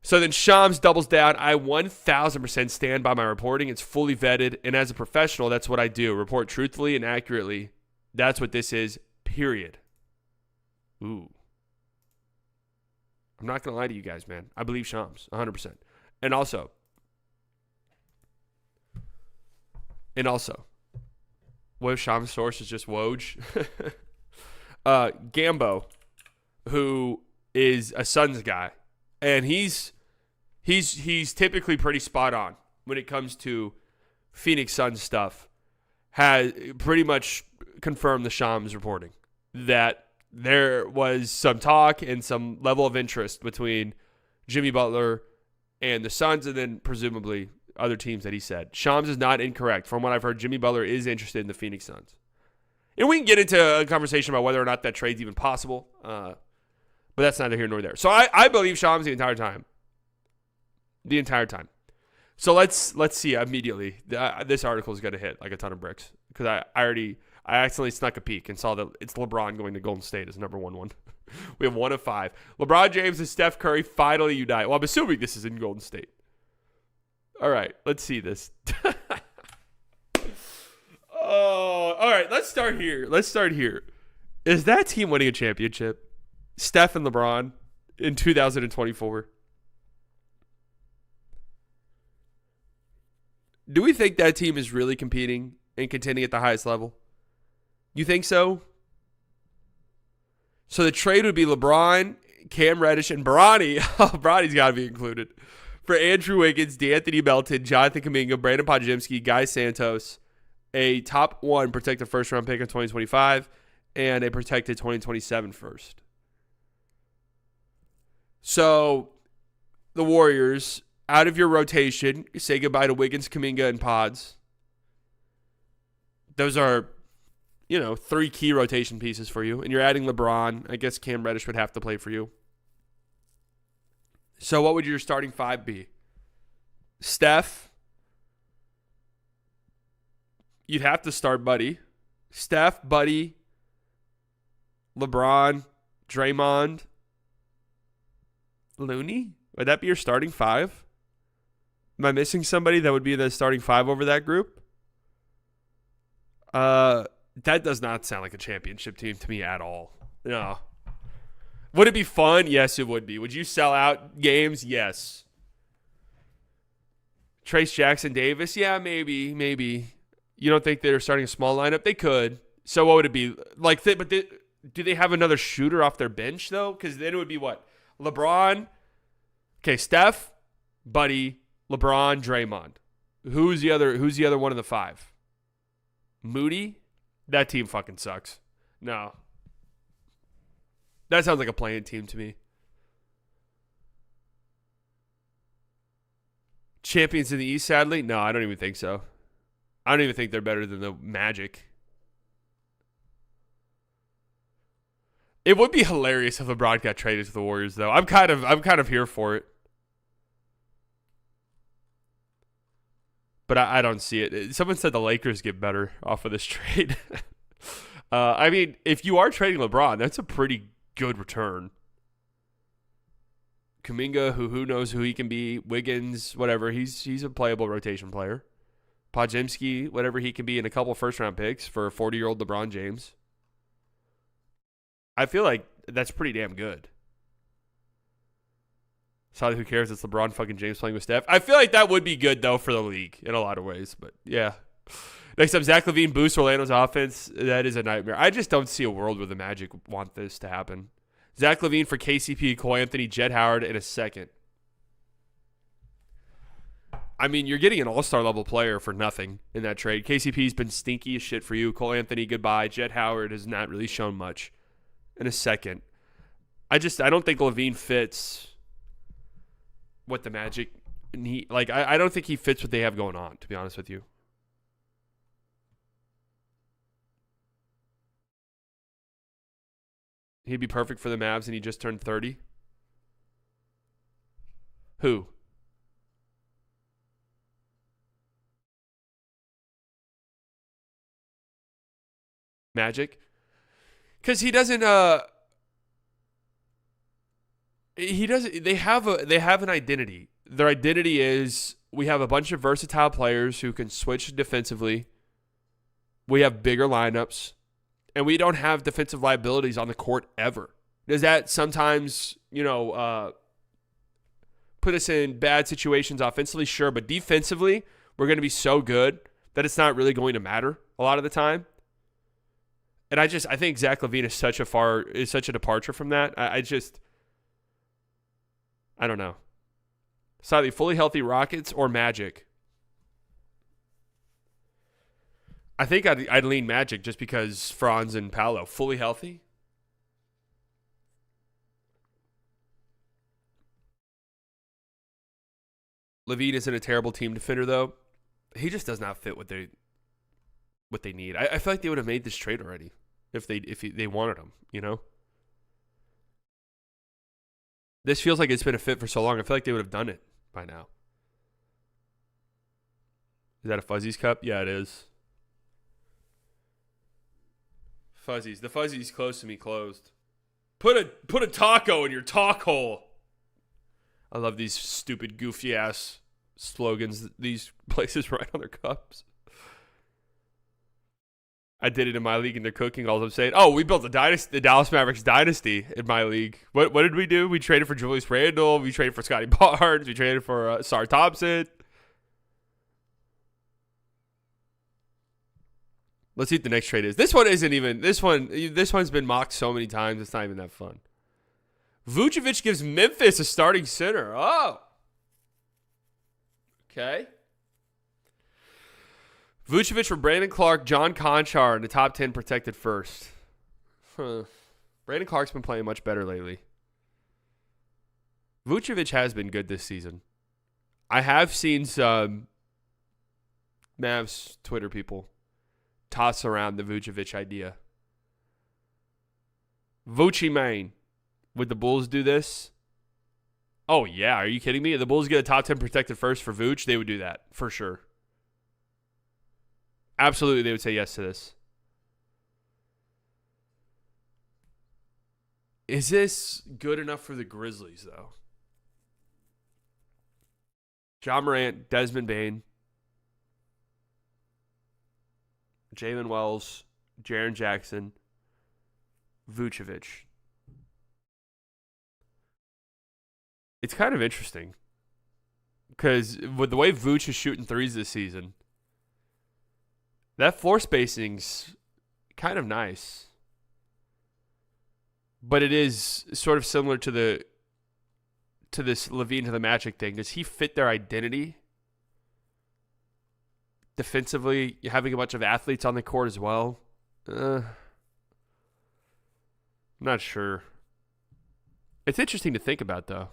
So then Shams doubles down. I 1,000% stand by my reporting. It's fully vetted. And as a professional, that's what I do. Report truthfully and accurately. That's what this is, period. Ooh. I'm not going to lie to you guys, man. I believe Shams, 100%. And also, what if Shams' source is just Woj? Gambo, who is a Suns guy, and he's typically pretty spot on when it comes to Phoenix Suns stuff, has pretty much confirmed the Shams reporting that there was some talk and some level of interest between Jimmy Butler and the Suns, and then presumably other teams that he said. Shams is not incorrect. From what I've heard, Jimmy Butler is interested in the Phoenix Suns. And we can get into a conversation about whether or not that trade's even possible, but that's neither here nor there. So I believe Shams the entire time. The entire time. So let's see immediately. This article is going to hit like a ton of bricks because I accidentally snuck a peek and saw that it's LeBron going to Golden State as number 1. We have 1 of 5. LeBron James and Steph Curry finally unite. Well, I'm assuming this is in Golden State. All right, let's see this. Oh, all right, let's start here. Is that team winning a championship? Steph and LeBron in 2024? Do we think that team is really competing and contending at the highest level? You think so? So the trade would be LeBron, Cam Reddish, and Bronny. Oh, Bronny's got to be included. For Andrew Wiggins, D'Anthony Melton, Jonathan Kuminga, Brandon Podziemski, Guy Santos, a top 1 protected first-round pick in 2025, and a protected 2027 first. So the Warriors, out of your rotation, say goodbye to Wiggins, Kuminga, and Pods. Those are, 3 key rotation pieces for you. And you're adding LeBron. I guess Cam Reddish would have to play for you. So what would your starting 5 be? Steph. You'd have to start Buddy. Steph, Buddy, LeBron, Draymond, Looney? Would that be your starting 5? Am I missing somebody that would be the starting 5 over that group? That does not sound like a championship team to me at all. No. Would it be fun? Yes, it would be. Would you sell out games? Yes. Trace Jackson Davis? Yeah, maybe. You don't think they're starting a small lineup? They could. So what would it be? Do they have another shooter off their bench, though? Because then it would be what? LeBron. Okay, Steph, Buddy, LeBron, Draymond. Who's the other one of the 5? Moody? That team fucking sucks. No. That sounds like a playing team to me. Champions in the East, sadly? No, I don't even think so. I don't even think they're better than the Magic. It would be hilarious if LeBron got traded to the Warriors, though. I'm kind of here for it. but I don't see it. Someone said the Lakers get better off of this trade. I mean, if you are trading LeBron, that's a pretty good return. Kuminga, who knows who he can be, Wiggins, whatever. He's a playable rotation player. Podziemski, whatever he can be, in a couple first-round picks for a 40-year-old LeBron James. I feel like that's pretty damn good. Sorry, who cares? It's LeBron fucking James playing with Steph. I feel like that would be good, though, for the league in a lot of ways. But, yeah. Next up, Zach LaVine boosts Orlando's offense. That is a nightmare. I just don't see a world where the Magic want this to happen. Zach LaVine for KCP, Cole Anthony, Jett Howard in a second. I mean, you're getting an all-star level player for nothing in that trade. KCP's been stinky as shit for you. Cole Anthony, goodbye. Jett Howard has not really shown much in a second. I don't think LaVine fits what the Magic need. Like, I don't think he fits what they have going on, to be honest with you. He'd be perfect for the Mavs, and he just turned 30. Who? Magic? Because he doesn't. They have an identity. Their identity is we have a bunch of versatile players who can switch defensively. We have bigger lineups. And we don't have defensive liabilities on the court ever. Does that sometimes, put us in bad situations offensively? Sure, but defensively, we're going to be so good that it's not really going to matter a lot of the time. And I think Zach LaVine is such a departure from that. I don't know. Slightly fully healthy Rockets or Magic. I think I'd lean Magic just because Franz and Paolo fully healthy. LaVine isn't a terrible team defender though. He just does not fit what they need. I feel like they would have made this trade already if they wanted him. This feels like it's been a fit for so long. I feel like they would have done it by now. Is that a Fuzzies cup? Yeah, it is. Fuzzies. The Fuzzies close to me closed. Put a taco in your talk hole. I love these stupid, goofy ass slogans these places write on their cups. I did it in my league and they're cooking. All I'm saying, we built the Dallas Mavericks dynasty in my league. What did we do? We traded for Julius Randle. We traded for Scotty Barnes. We traded for Sar Thompson. Let's see what the next trade is. This one isn't even. This one's been mocked so many times. It's not even that fun. Vucevic gives Memphis a starting center. Oh. Okay. Vucevic for Brandon Clark, John Conchar in the top 10 protected first. Brandon Clark's been playing much better lately. Vucevic has been good this season. I have seen some Mavs Twitter people toss around the Vucevic idea. Vucci Main. Would the Bulls do this? Oh, yeah. Are you kidding me? If the Bulls get a top 10 protected first for Vooch, they would do that for sure. Absolutely, they would say yes to this. Is this good enough for the Grizzlies, though? John Morant, Desmond Bane, Jalen Wells, Jaren Jackson, Vucevic. It's kind of interesting because with the way Vooch is shooting threes this season, that floor spacing's kind of nice. But it is sort of similar to this LaVine to the Magic thing. Does he fit their identity? Defensively, having a bunch of athletes on the court as well. I'm not sure. It's interesting to think about, though.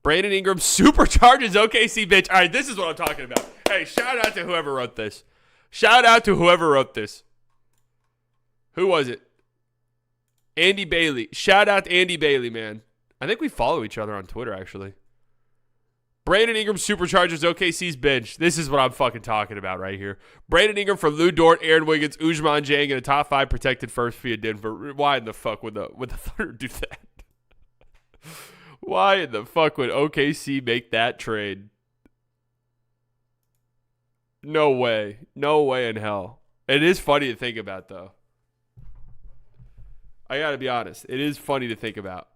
Brandon Ingram supercharges OKC, bitch. All right, this is what I'm talking about. Hey, shout out to whoever wrote this. Who was it? Andy Bailey. Shout out to Andy Bailey, man. I think we follow each other on Twitter, actually. Brandon Ingram supercharges OKC's bench. This is what I'm fucking talking about right here. Brandon Ingram for Lou Dort, Aaron Wiggins, Ousmane Dieng, and a top 5 protected first via Denver. Why in the fuck would the Thunder do that? Why in the fuck would OKC make that trade? No way. No way in hell. It is funny to think about, though. I gotta be honest. It is funny to think about.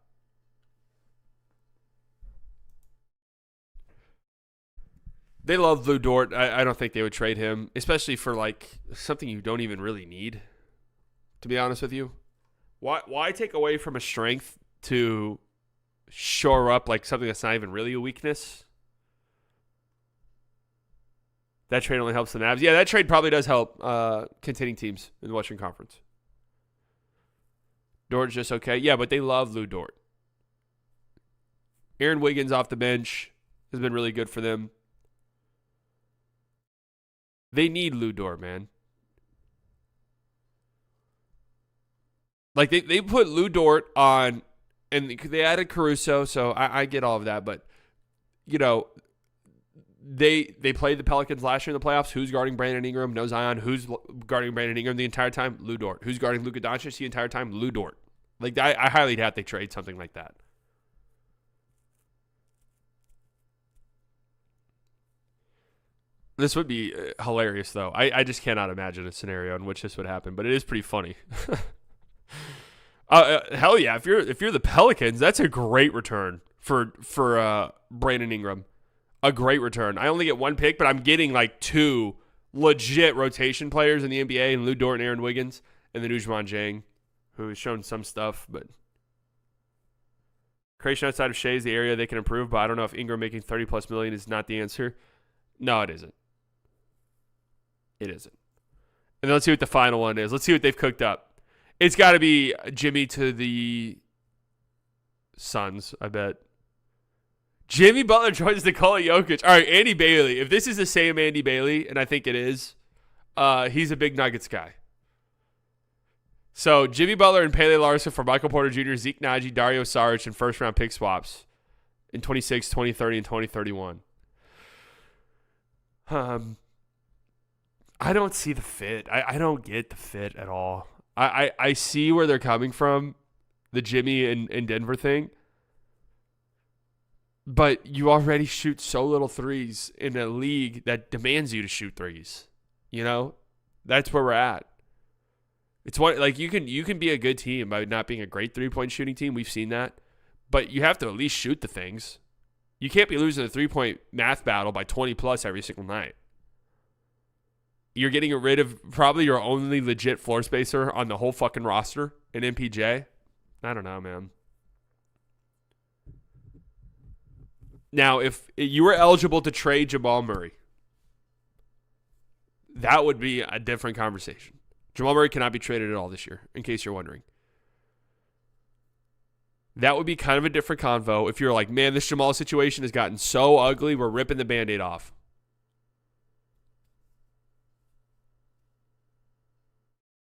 They love Lou Dort. I don't think they would trade him, especially for like something you don't even really need, to be honest with you. Why take away from a strength to shore up like something that's not even really a weakness? That trade only helps the Mavs. Yeah, that trade probably does help contending teams in the Western Conference. Dort's just okay. Yeah, but they love Lou Dort. Aaron Wiggins off the bench has been really good for them. They need Lou Dort, man. Like, they put Lou Dort on, and they added Caruso, so I get all of that. But, you know, they played the Pelicans last year in the playoffs. Who's guarding Brandon Ingram? No Zion. Who's guarding Brandon Ingram the entire time? Lou Dort. Who's guarding Luka Doncic the entire time? Lou Dort. Like, I highly doubt they trade something like that. This would be hilarious, though. I just cannot imagine a scenario in which this would happen, but it is pretty funny. Hell yeah! If you're the Pelicans, that's a great return for Brandon Ingram. A great return. I only get one pick, but I'm getting like 2 legit rotation players in the NBA, and Lou Dort and Aaron Wiggins, and then Ousmane Dieng, who has shown some stuff, but creation outside of Shea is the area they can improve. But I don't know if Ingram making $30+ million is not the answer. No, it isn't. It isn't. And then let's see what the final one is. Let's see what they've cooked up. It's got to be Jimmy to the Suns, I bet. Jimmy Butler joins Nikola Jokic. All right, Andy Bailey. If this is the same Andy Bailey, and I think it is, he's a big Nuggets guy. So Jimmy Butler and Pele Larson for Michael Porter Jr., Zeke Naji, Dario Saric, and first-round pick swaps in 26, 2030, and 2031. I don't see the fit. I don't get the fit at all. I see where they're coming from, the Jimmy and Denver thing. But you already shoot so little threes in a league that demands you to shoot threes. You know? That's where we're at. It's one like you can be a good team by not being a great 3-point shooting team. We've seen that. But you have to at least shoot the things. You can't be losing a 3-point math battle by 20+ every single night. You're getting rid of probably your only legit floor spacer on the whole fucking roster in MPJ. I don't know, man. Now, if you were eligible to trade Jamal Murray, that would be a different conversation. Jamal Murray cannot be traded at all this year, in case you're wondering. That would be kind of a different convo if you're like, man, this Jamal situation has gotten so ugly, we're ripping the Band-Aid off.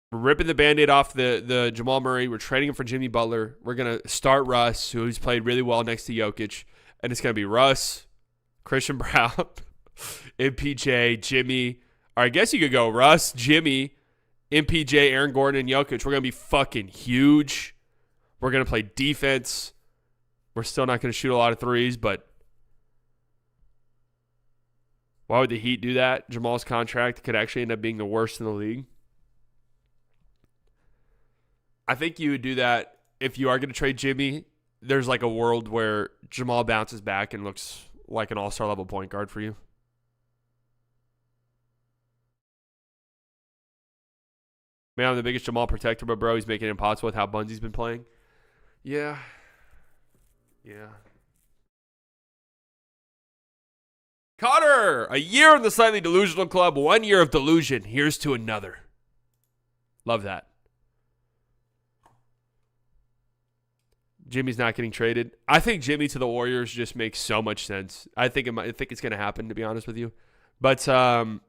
We're ripping the Band-Aid off the Jamal Murray. We're trading him for Jimmy Butler. We're going to start Russ, who's played really well next to Jokic. And it's going to be Russ, Christian Brown, MPJ, Jimmy. Or I guess you could go Russ, Jimmy, MPJ, Aaron Gordon, and Jokic. We're going to be fucking huge. We're going to play defense. We're still not going to shoot a lot of threes, but why would the Heat do that? Jamal's contract could actually end up being the worst in the league. I think you would do that if you are going to trade Jimmy. There's like a world where Jamal bounces back and looks like an all-star level point guard for you. Man, I'm the biggest Jamal protector, but bro, he's making it impossible with how Bunzy's been playing. Yeah. Connor, a year in the slightly delusional club, 1 year of delusion. Here's to another. Love that. Jimmy's not getting traded. I think Jimmy to the Warriors just makes so much sense. I think it's going to happen, to be honest with you. But well,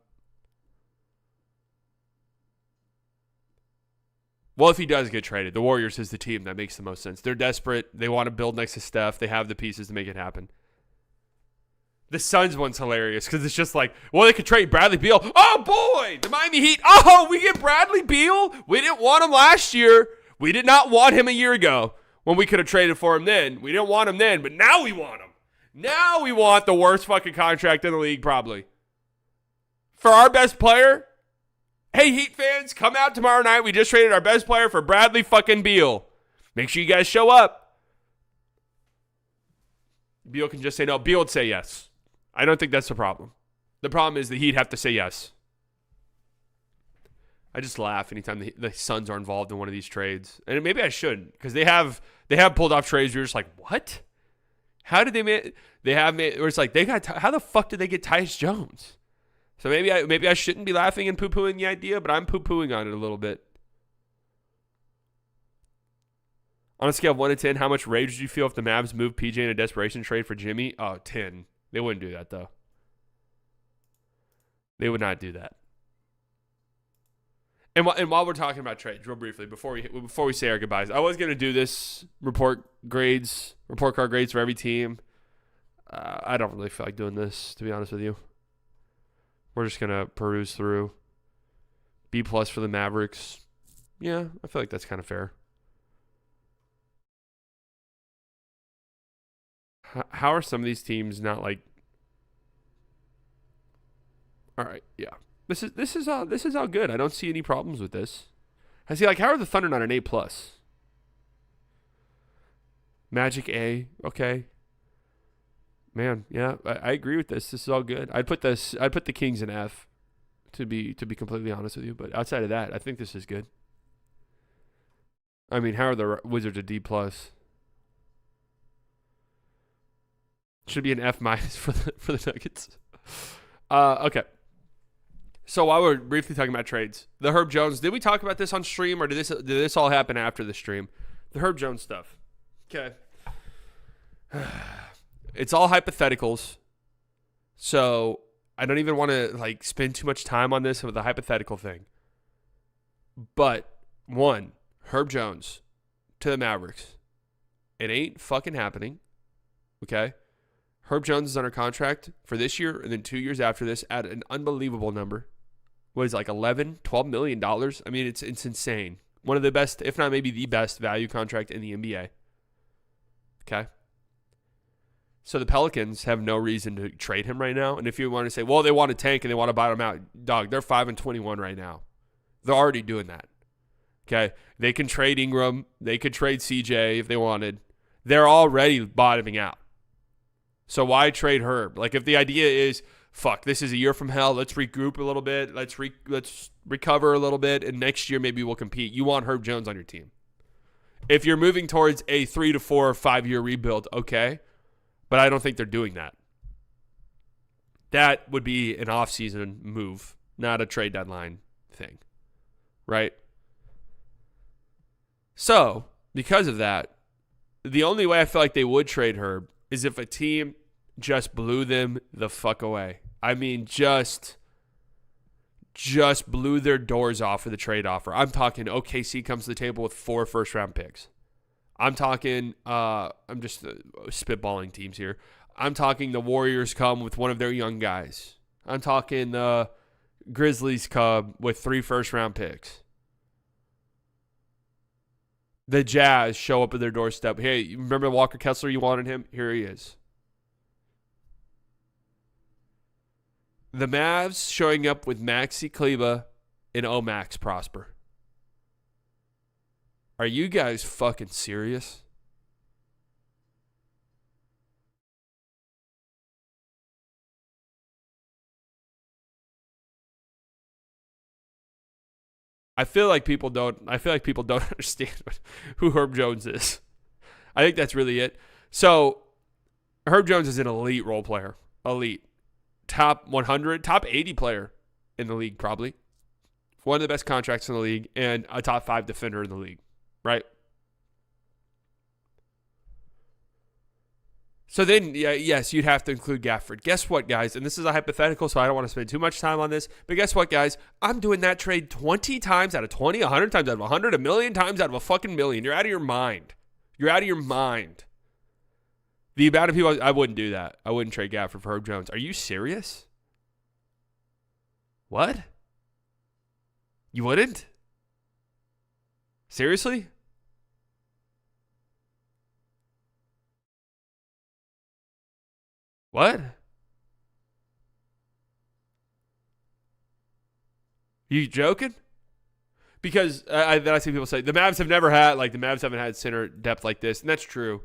if he does get traded, the Warriors is the team that makes the most sense. They're desperate. They want to build next to Steph. They have the pieces to make it happen. The Suns one's hilarious because it's just like, well, they could trade Bradley Beal. Oh, boy, the Miami Heat. Oh, we get Bradley Beal? We didn't want him last year. We did not want him a year ago when we could have traded for him then. We didn't want him then, but now we want him. Now we want the worst fucking contract in the league probably. For our best player, hey, Heat fans, come out tomorrow night. We just traded our best player for Bradley fucking Beal. Make sure you guys show up. Beal can just say no. Beal would say yes. I don't think that's the problem. The problem is the Heat have to say yes. I just laugh anytime the Suns are involved in one of these trades. And maybe I shouldn't, because they have pulled off trades where you're just like, what? How did they make? They have made. Where it's like how the fuck did they get Tyus Jones? So maybe I shouldn't be laughing and poo-pooing the idea, but I'm poo-pooing on it a little bit. On a scale of 1 to 10, how much rage would you feel if the Mavs moved PJ in a desperation trade for Jimmy? Oh, 10. They wouldn't do that, though. They would not do that. And while we're talking about trades, real briefly, before we say our goodbyes, I was going to do this report card grades for every team. I don't really feel like doing this, to be honest with you. We're just going to peruse through. B+ for the Mavericks. Yeah, I feel like that's kind of fair. How are some of these teams not like? All right, yeah. This is all good. I don't see any problems with this. I see, like, how are the Thunder not an A+? Magic A, okay. Man, yeah, I agree with this. This is all good. I'd put the Kings in F, to be completely honest with you. But outside of that, I think this is good. I mean, how are the Wizards a D+? Should be an F- for the Nuggets. Okay. So while we're briefly talking about trades, the Herb Jones, did we talk about this on stream, or did this all happen after the stream? The Herb Jones stuff. Okay. It's all hypotheticals. So I don't even want to like spend too much time on this with the hypothetical thing. But one, Herb Jones to the Mavericks. It ain't fucking happening. Okay? Herb Jones is under contract for this year and then 2 years after this at an unbelievable number. What is it, like $11-12 million? I mean, it's insane. One of the best, if not maybe the best value contract in the NBA. Okay? So the Pelicans have no reason to trade him right now. And if you want to say, well, they want to tank and they want to buy him out, dog, they're 5-21 right now. They're already doing that. Okay? They can trade Ingram. They could trade CJ if they wanted. They're already bottoming out. So why trade Herb? Like, if the idea is, fuck, this is a year from hell, let's regroup a little bit, let's recover a little bit, and next year maybe we'll compete. You want Herb Jones on your team. If you're moving towards a 3 to 4 or 5 year rebuild, okay, but I don't think they're doing that. That would be an off-season move, not a trade deadline thing, right? So, because of that, the only way I feel like they would trade Herb is if a team just blew them the fuck away. I mean, just blew their doors off with a trade offer. I'm talking OKC comes to the table with 4 first-round picks. I'm talking, I'm just spitballing teams here. I'm talking the Warriors come with one of their young guys. I'm talking the Grizzlies come with 3 first-round picks. The Jazz show up at their doorstep. Hey, you remember Walker Kessler? You wanted him? Here he is. The Mavs showing up with Maxi Kleber and Max Prosper. Are you guys fucking serious? I feel like people don't understand who Herb Jones is. I think that's really it. So, Herb Jones is an elite role player. Elite. Top 100, top 80 player in the league, probably. One of the best contracts in the league and a top 5 defender in the league, right? So then, yes, you'd have to include Gafford. Guess what, guys? And this is a hypothetical, so I don't want to spend too much time on this. But guess what, guys? I'm doing that trade 20 times out of 20, 100 times out of 100, a million times out of a fucking million. You're out of your mind. You're out of your mind. The amount of people, I wouldn't do that. I wouldn't trade Gafford for Herb Jones. Are you serious? What? You wouldn't? Seriously? What? You joking? Because then I see people say the Mavs have never had, like, the Mavs haven't had center depth like this, and that's true.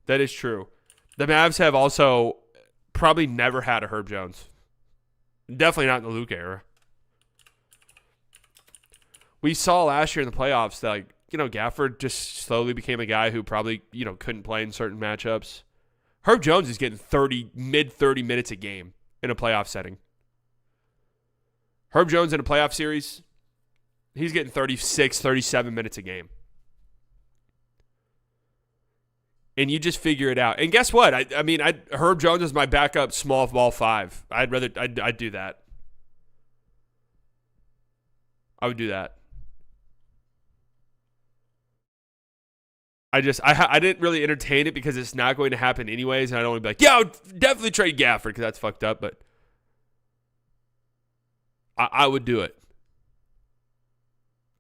That is true. The Mavs have also probably never had a Herb Jones. Definitely not in the Luke era. We saw last year in the playoffs that, like, Gafford just slowly became a guy who probably, couldn't play in certain matchups. Herb Jones is getting mid 30 minutes a game in a playoff setting. Herb Jones in a playoff series, he's getting 36, 37 minutes a game. And you just figure it out. And guess what? Herb Jones is my backup small ball 5. I'd do that. I would do that. I didn't really entertain it because it's not going to happen anyways. And I don't want to be like, yeah, I would definitely trade Gafford because that's fucked up. But I would do it.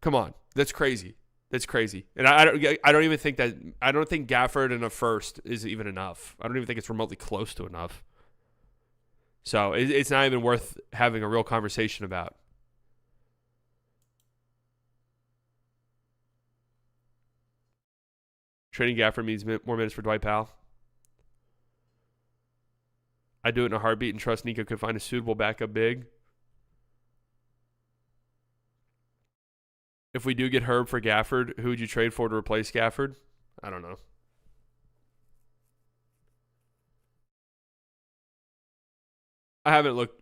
Come on. That's crazy. That's crazy. And I don't even think that, I don't think Gafford in a first is even enough. I don't even think it's remotely close to enough. So it's not even worth having a real conversation about. Trading Gafford means more minutes for Dwight Powell. I'd do it in a heartbeat and trust Nico could find a suitable backup big. If we do get Herb for Gafford, who would you trade for to replace Gafford? I don't know. I haven't looked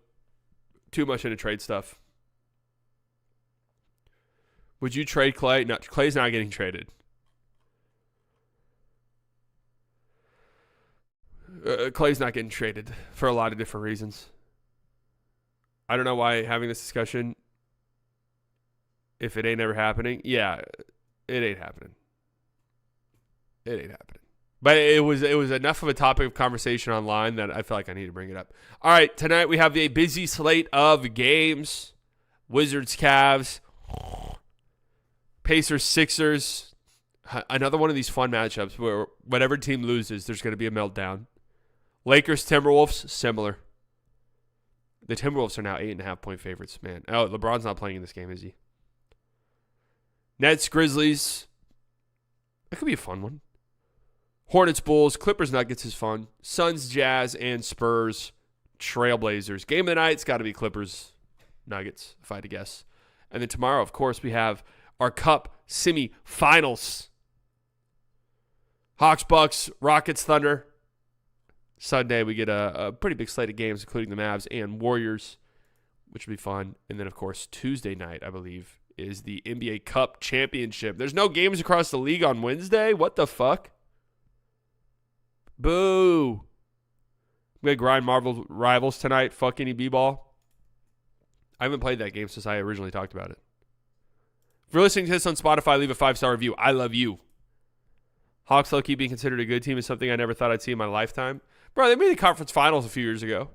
too much into trade stuff. Would you trade Clay? No, Clay's not getting traded. Clay's not getting traded for a lot of different reasons. I don't know why having this discussion, if it ain't ever happening, yeah, it ain't happening. It ain't happening. But it was enough of a topic of conversation online that I feel like I need to bring it up. All right, tonight we have a busy slate of games. Wizards, Cavs, Pacers, Sixers. Another one of these fun matchups where whatever team loses, there's going to be a meltdown. Lakers, Timberwolves, similar. The Timberwolves are now 8.5-point favorites, man. Oh, LeBron's not playing in this game, is he? Nets, Grizzlies. That could be a fun one. Hornets, Bulls, Clippers, Nuggets is fun. Suns, Jazz, and Spurs, Trailblazers. Game of the night, it's got to be Clippers, Nuggets, if I had to guess. And then tomorrow, of course, we have our Cup semi-finals. Hawks, Bucks, Rockets, Thunder. Sunday, we get a pretty big slate of games, including the Mavs and Warriors, which will be fun. And then, of course, Tuesday night, I believe, is the NBA Cup Championship. There's no games across the league on Wednesday? What the fuck? Boo. We had grind Marvel Rivals tonight. Fuck any B-ball. I haven't played that game since I originally talked about it. If you're listening to this on Spotify, leave a 5-star review. I love you. Hawks low-key being considered a good team is something I never thought I'd see in my lifetime. Bro, they made the conference finals a few years ago.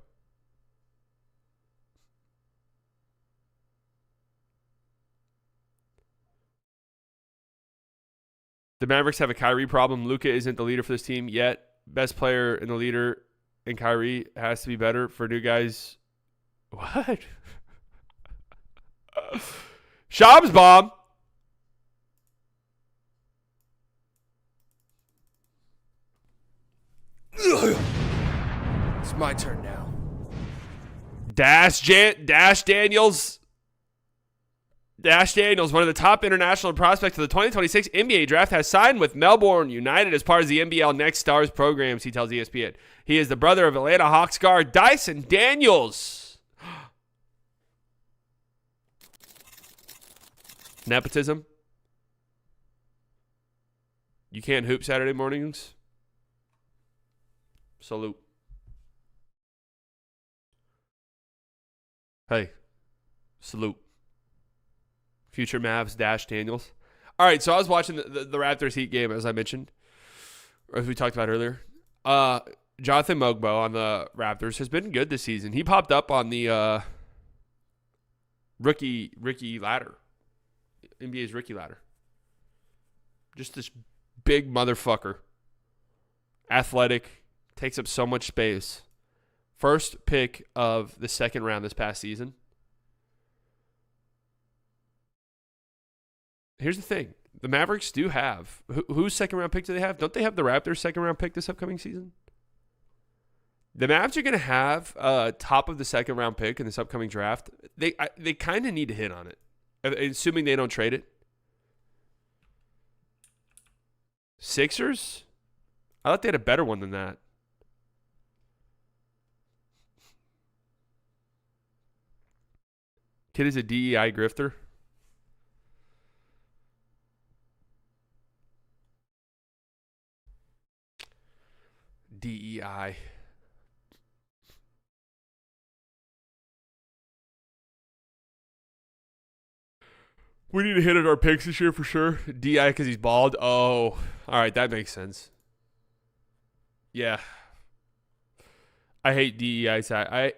The Mavericks have a Kyrie problem. Luka isn't the leader for this team yet. Best player and the leader in Kyrie has to be better for new guys. What? Shams bomb. It's my turn now. Dash Daniels. Dash Daniels, one of the top international prospects of the 2026 NBA draft, has signed with Melbourne United as part of the NBL Next Stars programs, he tells ESPN. He is the brother of Atlanta Hawks guard Dyson Daniels. Nepotism. You can't hoop Saturday mornings? Salute. Hey, salute. Future Mavs, Dash Daniels. All right, so I was watching the Raptors Heat game, as I mentioned, or as we talked about earlier. Jonathan Mogbo on the Raptors has been good this season. He popped up on the rookie ladder, NBA's rookie ladder. Just this big motherfucker. Athletic, takes up so much space. First pick of the second round this past season. Here's the thing. The Mavericks do have. Whose second round pick do they have? Don't they have the Raptors' second round pick this upcoming season? The Mavs are going to have top of the second round pick in this upcoming draft. They kind of need to hit on it, assuming they don't trade it. Sixers? I thought they had a better one than that. Kid is a DEI grifter. DEI. We need to hit at our picks this year for sure. DEI because he's bald. Oh, all right. That makes sense. Yeah. I hate DEI.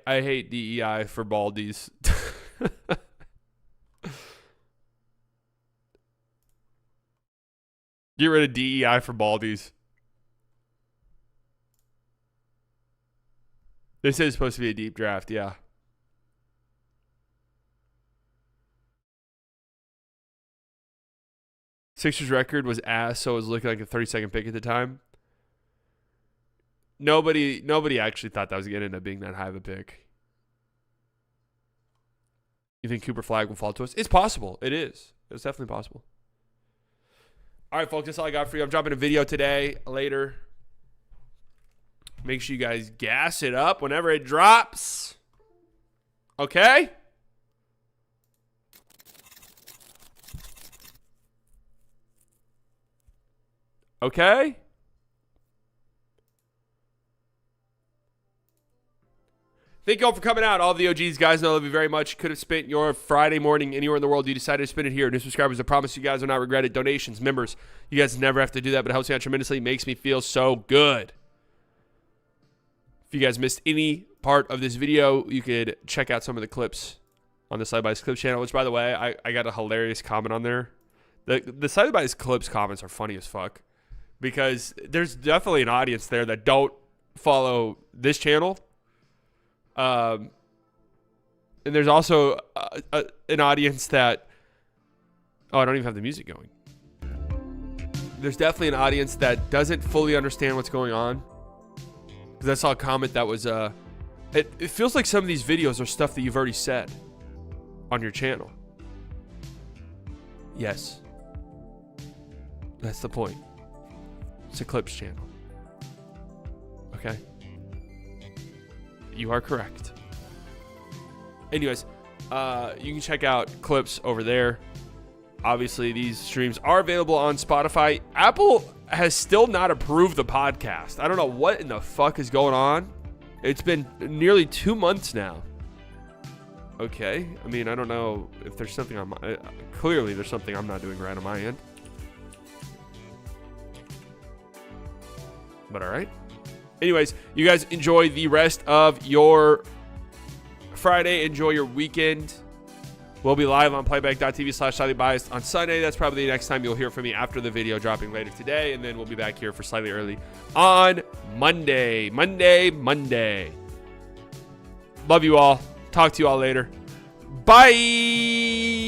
I hate DEI for baldies. Get rid of DEI for baldies. This is supposed to be a deep draft, yeah. Sixers record was ass, so it was looking like a 32nd pick at the time. Nobody actually thought that was going to end up being that high of a pick. You think Cooper Flagg will fall to us? It's possible. It is. It's definitely possible. All right, folks, that's all I got for you. I'm dropping a video today, later. Make sure you guys gas it up whenever it drops. Okay? Okay? Thank you all for coming out. All of the OGs, guys, I love you very much. Could have spent your Friday morning anywhere in the world. You decided to spend it here. New subscribers, I promise you guys will not regret it. Donations, members, you guys never have to do that, but it helps me out tremendously. It makes me feel so good. If you guys missed any part of this video, you could check out some of the clips on the Slide by Clips channel, which, by the way, I got a hilarious comment on there. The Slide by Clips comments are funny as fuck because there's definitely an audience there that don't follow this channel. And there's also an audience that... Oh, I don't even have the music going. There's definitely an audience that doesn't fully understand what's going on. Because I saw a comment that was, it feels like some of these videos are stuff that you've already said on your channel. Yes. That's the point. It's a Clips channel. Okay? You are correct. Anyways, you can check out Clips over there. Obviously, these streams are available on Spotify. Apple has still not approved the podcast. I don't know what in the fuck is going on. It's been nearly 2 months now. Okay. I mean, I don't know if there's something on my... clearly, there's something I'm not doing right on my end. But all right. Anyways, you guys enjoy the rest of your Friday. Enjoy your weekend. We'll be live on playback.tv/slightly biased on Sunday. That's probably the next time you'll hear from me after the video dropping later today. And then we'll be back here for slightly early on Monday. Monday. Love you all. Talk to you all later. Bye.